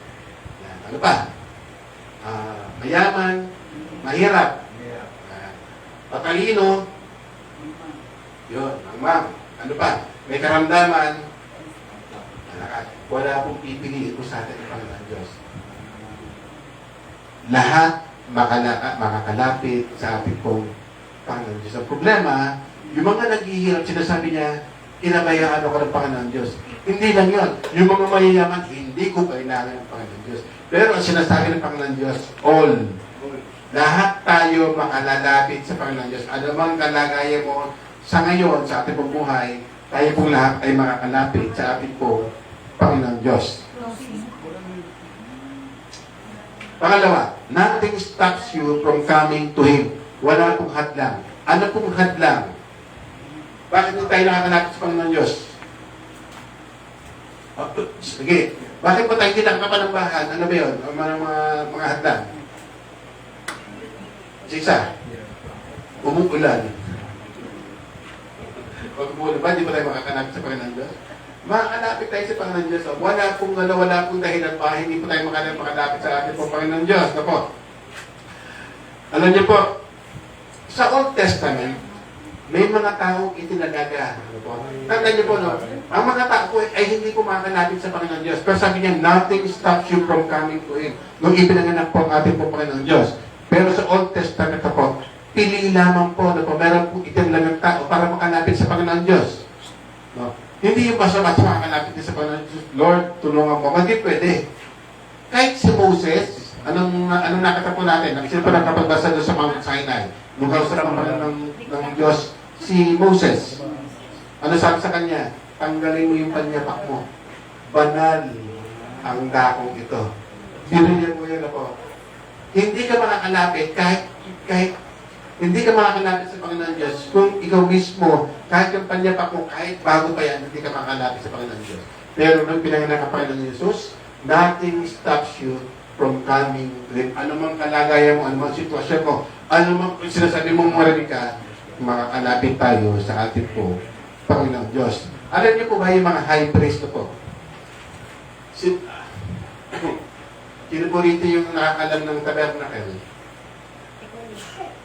Yan. Ano pa? Mayaman, mahirap. Patalino. Yun, ang ma'am. Ano pa? May karamdaman. Wala pong pipiliin po sa atin ang Panginoon Diyos. Lahat makakalapit sa ating pong Panginoon Diyos. Ang problema, yung mga naghihirap, sinasabi niya, inabayaan ako ng Panginoon Diyos. Hindi lang yun. Yung mga mayayaman, hindi ko kailangan ng Panginoon Diyos. Pero ang sinasabi ng Panginoon Diyos, all. Lahat tayo makalalapit sa Panginoon Diyos. Ano mang kalagayan mo sa ngayon, sa ating pong buhay, tayo pong lahat ay makakalapit sa ating pong Panginoon Diyos. Pangalawa, nothing stops you from coming to Him. Wala pong hadlang. Ano pong hadlang? Bakit hindi tayo nakakalapit sa Panginoon Diyos? Sige. Bakit pa tayo hindi nakapanambahan? Ano ba yun? Ang mga hadlang. Isa. Umuulan. Pag umuulan ba, hindi pa tayo makakalapit sa Panginoon Diyos? Makakalapit tayo sa Panginoon Diyos. Wala pong dahilan pa, hindi po tayo makalapit sa ating po Panginoon Diyos. Ano po? Alam niyo po, sa Old Testament, may mga taong itinalaga. Ano po? Tandaan niyo po, no? Ang mga tao ay hindi po makakalapit sa Panginoon Diyos. Pero sabi niya, nothing stops you from coming to Him. Nung ipinanganak po ang ating po Panginoon Diyos. Pero sa Old Testament po, pili lamang po, no? Meron po itinalagang tao para makalapit sa Panginoon Diyos. No? Hindi yung basta-basta makakalapit sa Panginoon Diyos, Lord, tulungan mo. Hindi pwede. Kahit si Moses, anong nakita po natin? Sino pa nakapagbasa doon sa Mount Sinai? Nung kausap ng Diyos, si Moses. Ano sabi sa kanya? Tanggalin mo yung panyapak mo. Banal ang dakong ito. Binigyan mo yun ako. Hindi ka makakalapit kahit hindi ka makakalapit sa Panginoon Diyos kung ikaw mismo, kahit yung panyapak mo, kahit bago pa yan, hindi ka makakalapit sa Panginoon Diyos. Pero nung pinanganak ang Panginoon Jesus, nothing stops you from coming to Him. Ano mang kalagayan mo, ano mang sitwasyon mo, ano mang sinasabi mong marinig ka, makakalapit tayo sa ating po Panginoon Diyos. Alam niyo po ba yung mga high priest na po? Sino po rito yung nakakalam ng tabernacle?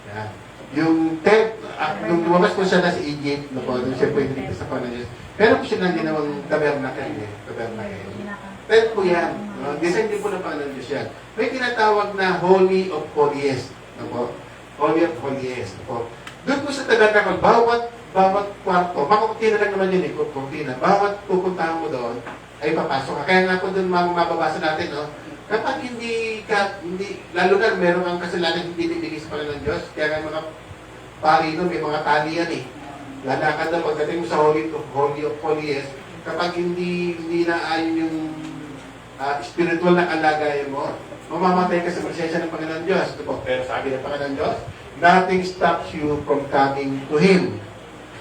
Yan. Yung tent, nung lumabas po siya na sa Egypt, na po, doon siya po yung sa Panginoon Diyos. Pero po siya nang ginawang tabernacle. Tent po yan. Design din po ng Panginoon Diyos yan. May tinatawag na Holy of Holiest. Holy of Holiest. Doon po sa tabernacle, bawat kwarto, makukuntina lang naman yun kukuntina. Bawat pupuntahan mo doon, ay papasok ka. Kaya nga po doon mababasa natin, no? Kapag hindi, lalo na meron kang kasalanan hindi bibigay sa Panginoon Diyos, kaya nga mga pari no, may mga tali yan eh. Lalakad na pagdating mo sa Holy of Holiest, kapag hindi na ayon yung spiritual na kalagayan mo, mamamatay ka sa presensya ng Panginoon Diyos. Ito po, pero sabi ng Panginoon Diyos, nothing stops you from coming to Him.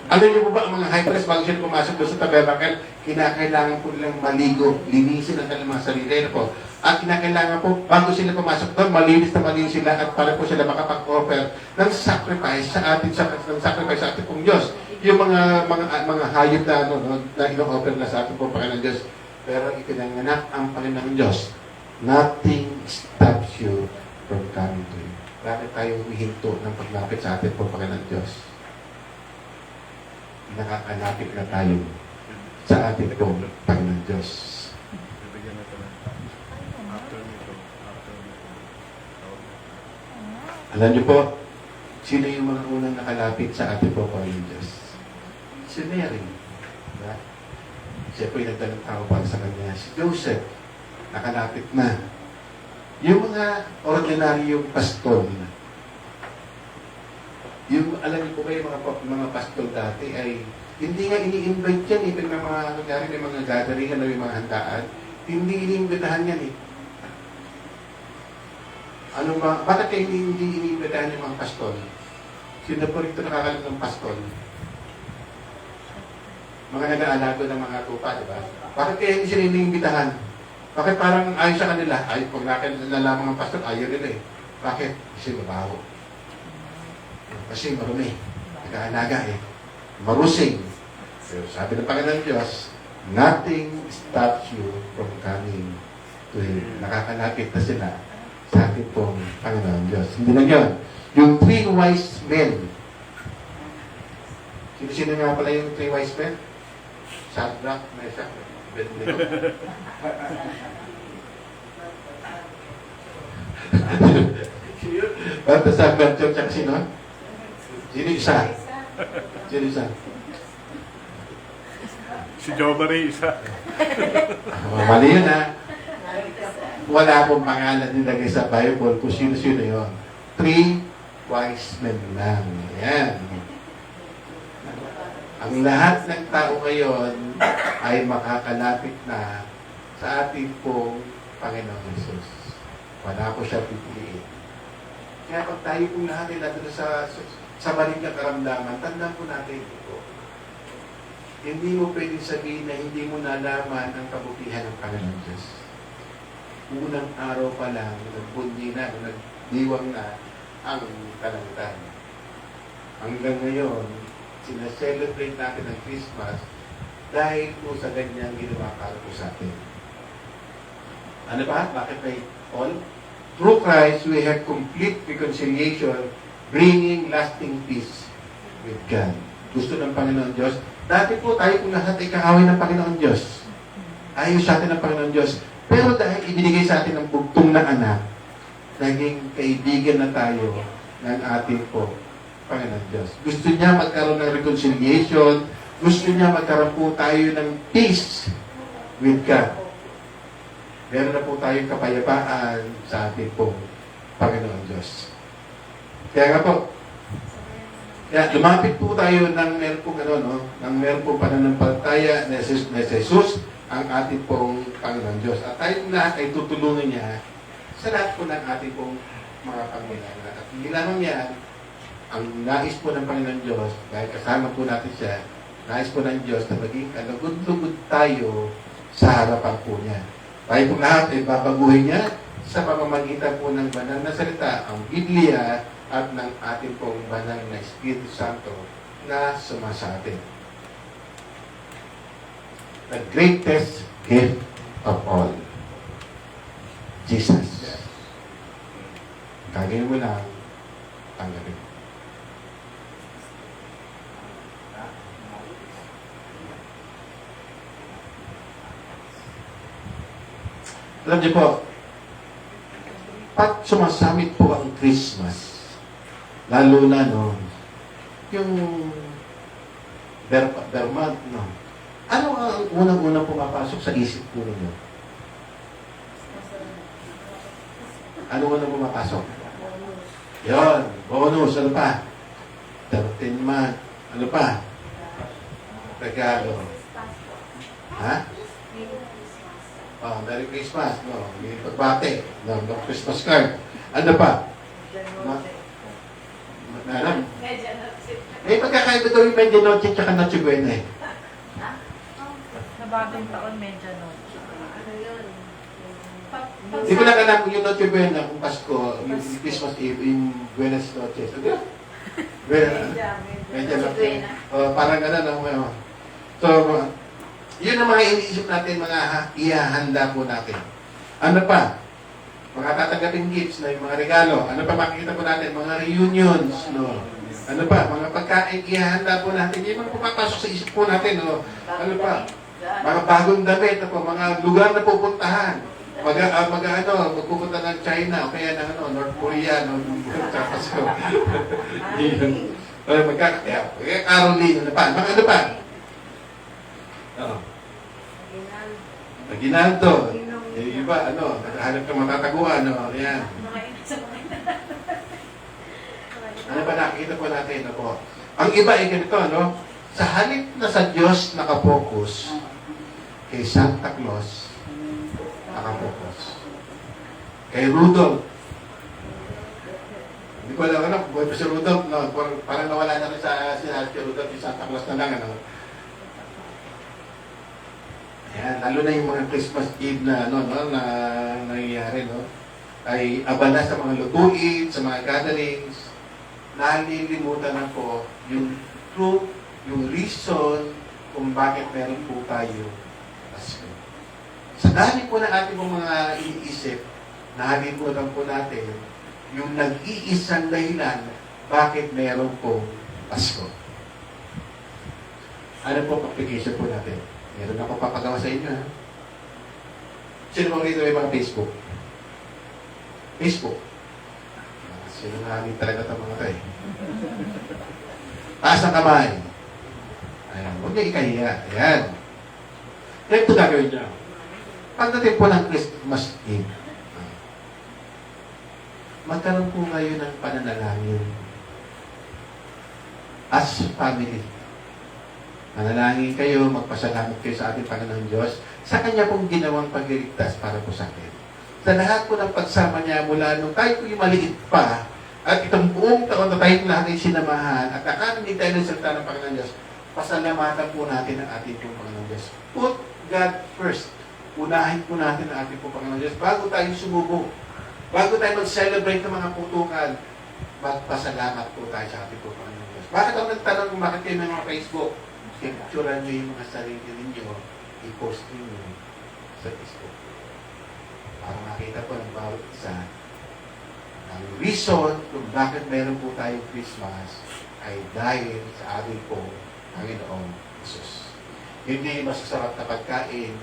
Alam niyo po ba ang mga high priest bago sila pumasok doon sa tabernacle, kinakailangan po nilang maligo, linisin ang kanilang mga sarili na po. At kinakailangan po, bago sila pumasok doon, malinis sila at para po sila makapag-offer ng sacrifice sa atin, ng sacrifice sa ating pong Diyos. Yung mga hayop na, na ino-offer na sa ating pong Panginoon Diyos. Pero ipinanganak ang Panginoon Diyos. Nothing stops you from coming to Him. Bakit tayo humihinto ng paglapit sa ating pong Panginoon Diyos? Nakakalapit na tayo sa ating pong Panginoon Diyos. Bibigyan natin after nito. Alam niyo po, sino yung mga unang nakalapit sa ating pong Panginoon Diyos? Si Mary. Diba? Siya po yung nagdalang tao para sa kanya. Si Joseph, nakalapit na. Yung mga ordinaryong pastol, yung, alam niyo po ba yung mga pastol dati ay hindi nga ini-invite yan eh. Pag may mga gathering, may mga handaan, hindi ini-invitahan yan eh. Bakit kayo hindi ini-invitahan yung mga pastol? Sino po rito nakakalam ng pastol? Mga nag-aalago ng mga tupa, di ba? Bakit kayo hindi sila ini-invitahan? Bakit parang ayaw sa kanila? Ay, pag nalaman ng pastol, ayaw nila eh. Bakit? Kasi mabaho. Kasi marumi. Nag-aalaga eh. Marusing. Pero sabi ng Panginoon Diyos, nothing stops you from coming to Him. Nakakalapit na sila sa ating pong Panginoon Diyos. Hindi lang yun. Yung 3 wise men. Sino nga pala yung 3 wise men? Shadrach, Meshach, Abednego. Basta sa Bertong tsaka sino? Sino isa? Sino isa? Si Jobari isa. Mali yun ha. Wala pong pangalan nilagay sa Bible kung sino-sino yun. 3 wise men lang. Ayan. Ang lahat ng tao ngayon ay makakalapit na sa ating pong Panginoon Jesus. Wala po siya pipiliin. Kaya pag tayo pong lahat ay natin sa maling karamdaman, tandaan po natin ito. Hindi mo pwedeng sabihin na hindi mo nalaman ang kabutihan ng Panginoon Diyos. Unang araw pa lang, nagbundi na, nagdiwang na ang kalangitan. Hanggang ngayon, sinaselebrate natin ang Christmas dahil po sa ganyang ginawa para po sa atin. Ano ba? Bakit may all? Through Christ, we have complete reconciliation, bringing lasting peace with God. Gusto ng Panginoon Diyos. Dati po tayo kung lahat ay kaaway ng Panginoon Diyos. Ayaw sa atin ng Panginoon Diyos. Pero dahil ibinigay sa atin ng bugtong na anak, naging kaibigan na tayo ng ating po Panginoon Diyos. Gusto niya magkaroon ng reconciliation. Gusto niya magkaroon po tayo ng peace with God. Meron na po tayong kapayapaan sa ating pong Panginoon Diyos. Kaya nga po, lumapit po tayo ng meron pong pananampalataya na Jesus ang ating pong Panginoon Diyos. At tayong lahat ay tutulungan niya sa lahat po ng ating pong mga pangailangan. At hindi lamang yan, ang nais po ng Panginoon Diyos, dahil kasama po natin siya, nais po ng Diyos na maging kalugod-lugod tayo sa harapan po niya. Tayo po lahat ay babaguhin niya sa pamamagitan po ng banal na salita, ang Biblia at ng ating pong banal na Espiritu Santo na sumasa atin. The greatest gift of all, Jesus. Kagaya mo lang, tanggapin. Alam niyo po, pag sumasamit po ang Christmas, lalo na yung Vermont, ano ang unang-unang pumapasok sa isip po ninyo? Ano unang pumapasok? Yon, bonus, ano pa? 13 month, ano pa? Regalo. Ha? Oh, Merry Christmas. No, may pagbate. No, no Christmas card. Ano pa? Alam? May pagkakaiba daw yung Medya Noche at Noche Buena eh. Sa bagong taon, medyo no. Hindi ko lang alam kung yung Noche Buena, kung Pasko, yung Christmas Eve, yung Buenas Noches. Ano? Medya Noche. Parang gano'n. No? So, yun ang mga iniisip natin, mga ihahanda po natin. Ano pa? Mga tatanggapin gifts na yung mga regalo. Ano pa makikita po natin? Mga reunions. No? Ano pa? Mga pagkain ihahanda po natin. Yung mga pupapasok sa isip po natin. No? Ano pa? Mga bagong damit. Po, mga lugar na pupuntahan. Magpupunta ng China o kaya ng North Korea. No? Tapos ko. Yun. Magkakaya. Caroline. Ano pa? Mga ano pa? Aguinaldo. Yung iba, naghahanap ng matataguan, ayan. Ano ba nakikita po natin, po? Ang iba ay ganito, sa halip na sa Diyos nakapokus, kay Santa Claus, nakapokus. Kay Rudolph, hindi ko alam, buhay pa si Rudolph, parang nawala na rin sa sinabi kay Rudolph, si Santa Claus na lang, Ayan, lalo na yung mga Christmas Eve na nangyayari, ay abala sa mga lutuin, sa mga gatherings, nalilimutan na po yung truth, yung reason kung bakit meron po tayo Pasko. Sa dami po ng ating mga iniisip, nalilimutan po natin yung nag-iisang dahilan bakit meron po Pasko. Ano po application po natin? Meron ako papagawa sa inyo, ha? Sino bang rito may mga Facebook? Facebook. Sino nga talaga ito mga tayo? Taas ang kamay. Ayan, huwag niya ikahiya. Ayan. Ito gagawin niyo. Pagdating po ng Christmas Eve, magkaroon po kayo ng pananalangin as family. Manalangin kayo, magpasalamat kayo sa ating Panginoon Diyos sa Kanya pong ginawang pagliligtas para po sa atin. Sa lahat po ng pagsama niya mula nung tayo po yung maliit pa at itong buong taon na tayo natin sinamahan at nakarinig tayo ng salita ng Panginoon Diyos, pasalamatan po natin ang ating pong Panginoon Diyos. Put God first. Unahin po natin ang ating pong Panginoon Diyos bago tayo sumubok. Bago tayo mag-celebrate ng mga putukan, magpasalamat po tayo sa ating pong Panginoon Diyos. Bakit ako nagtanong kung bakit kayo ng mga Facebook? Capturean nyo yung mga sarili ninyo, i-post ninyo sa Facebook. Para makita po ng bawat isa ang reason kung bakit meron po tayong Christmas ay dahil sa ating po Panginoong Jesus. Hindi masasarap na pagkain,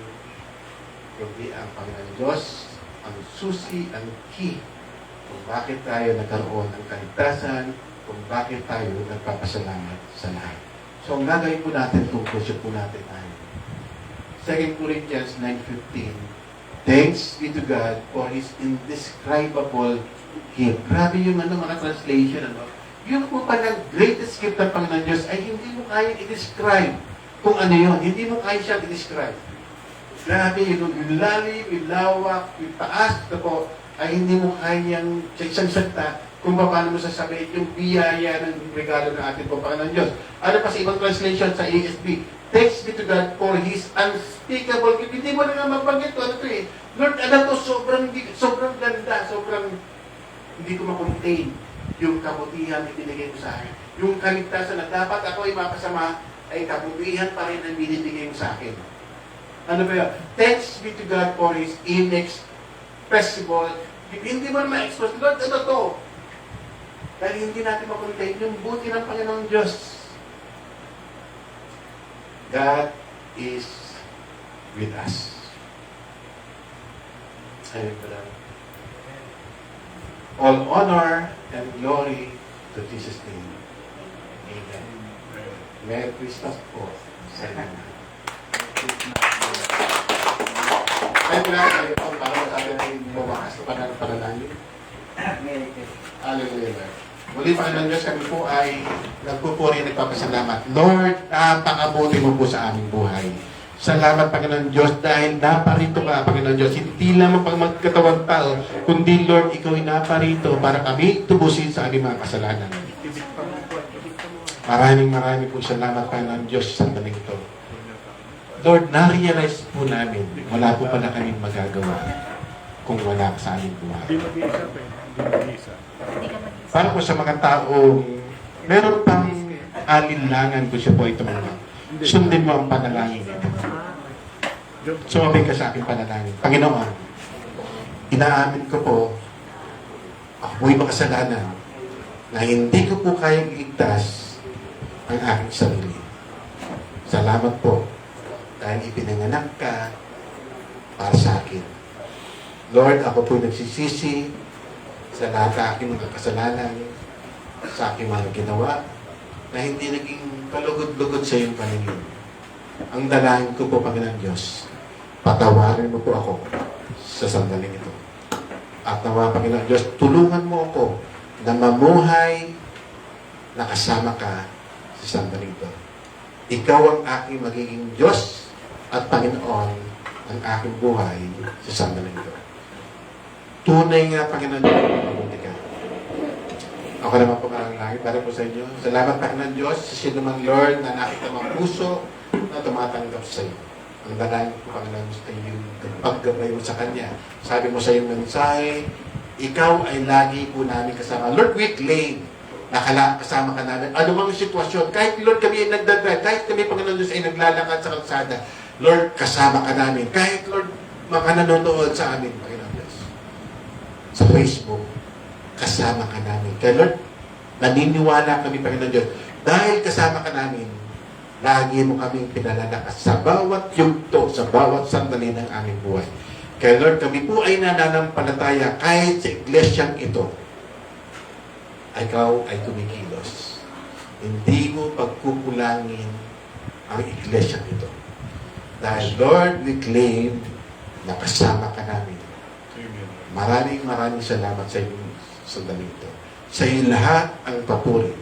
kundi ang Panginoon Diyos, ang susi, ang key kung bakit tayo nagkaroon ng kaligtasan, kung bakit tayo nagpapasalamat sa lahat. So, ang gagawin po natin, conclusion po natin ay 2 Corinthians 9:15. Thanks be to God for His indescribable gift. Grabe yung mga translation. Yung po palang greatest gift ng Panginoon Diyos ay hindi mo kayang i-describe kung ano yun. Hindi mo kaya siyang i-describe. Grabe yung lalim, yung lawak, yung taas na po ay hindi mo kayang sa isang salita kung paano mo sasabihin yung biyaya ng regalo ng ating Panginoon Diyos. Ano pa sa ibang translation sa ESV? Thanks be to God for His unspeakable gift. Hindi mo na nga mabanggit ano ito eh. Lord, ano to, sobrang ganda, sobrang hindi ko makontain yung kabutihan na binigay mo sa akin. Yung kaligtasan na dapat ako ay mapasama, ay kabutihan pa rin ang binibigay mo sa akin. Ano ba yun? Thanks be to God for His inexpressible gift. Hindi mo na ma-express. Lord, ano to? Dahil hindi natin makontain yung buti ng Panginoong Diyos. God is with us. Amen, brother. All honor and glory to Jesus' name. Amen. Merry Christmas po sa inyo. Ay, mula kayo po, para masabi natin bumakas na panalangin. Hallelujah. Muli, Panginoon Diyos, kami po ay nagpupuri at nagpapasalamat. Lord, pang-abuti mo po sa aming buhay. Salamat, Panginoon Diyos, dahil naparito ka, Panginoon Diyos. Hindi lamang pang magkatawang tao, kundi, Lord, ikaw ay naparito para kami tubusin sa aming mga kasalanan. Maraming po salamat, Panginoon Diyos, sa sandaling ito. Lord, na-realize po namin, wala po pala kaming magagawa kung wala ka sa aming buhay. Hindi mag-iisa pa eh. Hindi mag-iisa. Hindi ka mag-isa. Para po sa mga taong meron pang alinlangan kung siya po ay tumanggap. Sundin mo ang panalangin nito. Sumabay ka sa aking panalangin. Panginoon, inaamin ko po, ako po'y makasalanan na hindi ko po kayang iligtas ang aking sarili. Salamat po dahil ipinanganak ka para sa akin. Lord, ako po'y nagsisisi sa lahat ng aking mga kasalanan, sa aking mga ginawa, na hindi naging kalugod-lugod sa iyong paningin. Ang dalangin ko po, Panginoon Diyos, patawarin mo po ako sa sandaling ito. At nawa, Panginoon Diyos, tulungan mo ako na mamuhay na kasama ka sa sandaling ito. Ikaw ang aking magiging Diyos at Panginoon ang aking buhay sa sandaling ito. Tunay nga, Panginoon Diyos, mabuti ka. Ako naman po manalangin para po sa inyo. Salamat, Panginoon Diyos, sa sino mang Lord na nakita mga puso na tumatanggap sa iyo. Ang dalangin ko, Panginoon Diyos, ay yung paggabay mo sa Kanya. Sabi mo sa iyong mensahe, ikaw ay lagi po namin kasama. Lord, we claim na kasama ka namin. Ano mang sitwasyon, kahit Lord kami ay nagdadrive, kahit kami, Panginoon Diyos, ay naglalakad sa kalsada, Lord, kasama ka namin. Kahit, Lord, mga nanonood sa amin, Panginoon Diyos, sa Facebook, kasama ka namin. Kaya Lord, naniniwala kami, Panginoon Diyos, dahil kasama ka namin, lagi mo kaming pinalalakas sa bawat yugto, sa bawat sandali ng aming buhay. Kaya Lord, kami po ay nananampalataya kahit sa iglesyang ito, ikaw ay kumikilos. Hindi mo pagkukulangin ang iglesyang ito. Dahil Lord, we claim na kasama ka namin. Amen. Maraming salamat sa inyong sandali ito. Sa iyo lahat ang papuri.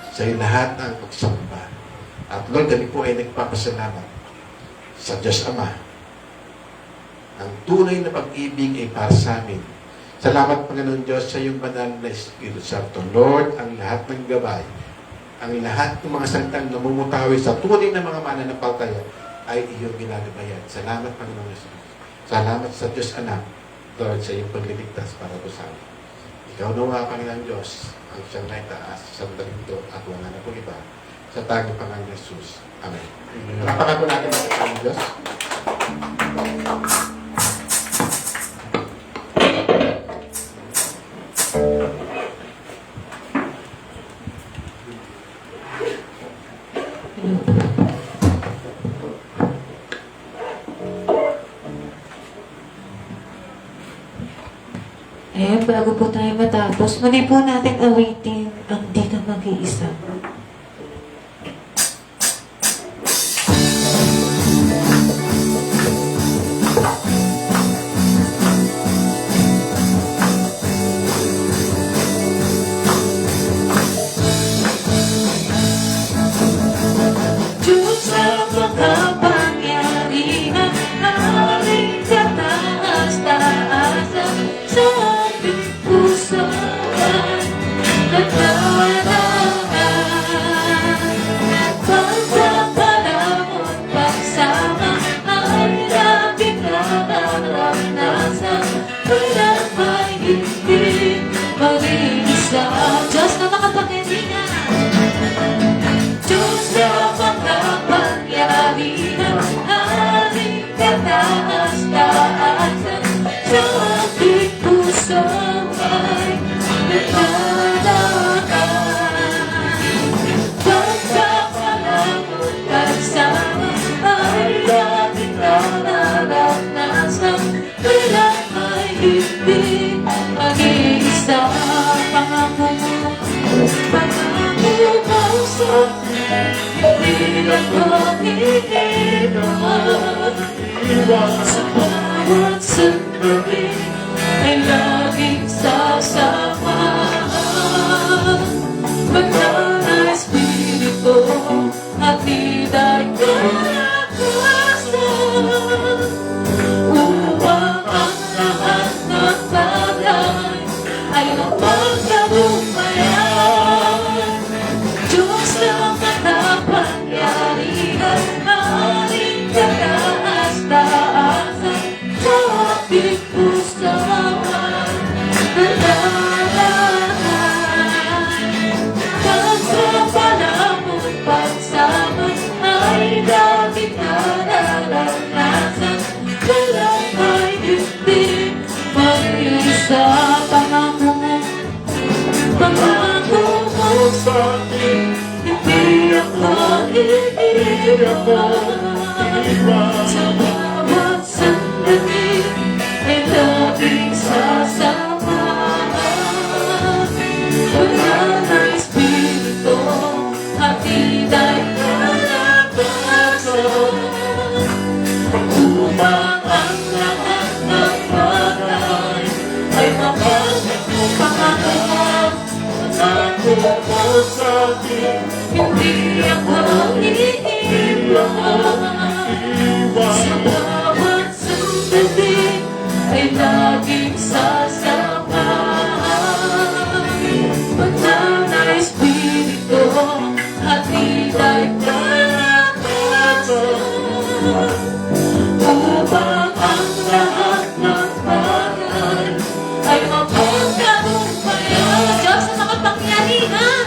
Sa iyo lahat ang pagsamba. At Lord, kami po ay nagpapasalamat sa Diyos Ama. Ang tunay na pag-ibig ay para sa amin. Salamat, Panginoon Diyos, sa iyong banal na Espiritu Santo. Lord, ang lahat ng gabay, ang lahat ng mga salitang namumutawi sa tunay na mga mananampalataya ay iyong ginagabayan. Salamat, Panginoon Diyos. Salamat sa Diyos Anak, Lord, sa iyong pagliligtas para po sa amin. Ikaw nawa, Panginoon Diyos, ang siyang naitaas sa sandaling ito at wala na po iba. Sa tanging Panginoon Jesus. Amen. Palakpakan po natin ang Panginoon Diyos. Ayan, bago po tayo matapos, muli po natin awitin ang di ka mag-iisa. Diyos ang makapangyarihan, aming kataas-taasan sa aming puso at nagdadaan. Pagkapalamon pagsama ay laging nararanasan, kaya may hindi mag-iisa. Diyos na makapangyarihan, Diyos na makapangyarihan, aming kataas-taasan sa ating puso ay nagdadaan. Pagkakalamon pagsama ay laging nararanasan, kaya may hindi mag-iisa. Pangako mo sa hindi ako iiwan. Sa bawat sandali ay laging sasamahan. Banal na Espiritu, hatid ay kalakas Sa bawat sandali ay laging sasamahan. Banal na Espiritu, hatid ay kalakasan. Upang ang lahat ng bagay ay mapagpapakuhan. Ako mo sa'kin, hindi ako iiwan. Sa bawat sandali ay laging sasamahan. Banal na Espiritu, hatid ay kalakasan. Upang ang lahat ng bagay ay mapagtagumpayan. Diyos na makapangyarihan,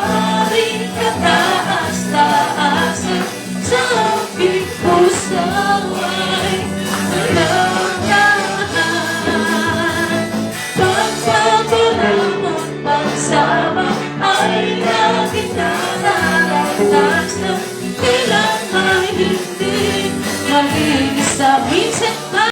hari ka taas-taasan sa aking puso.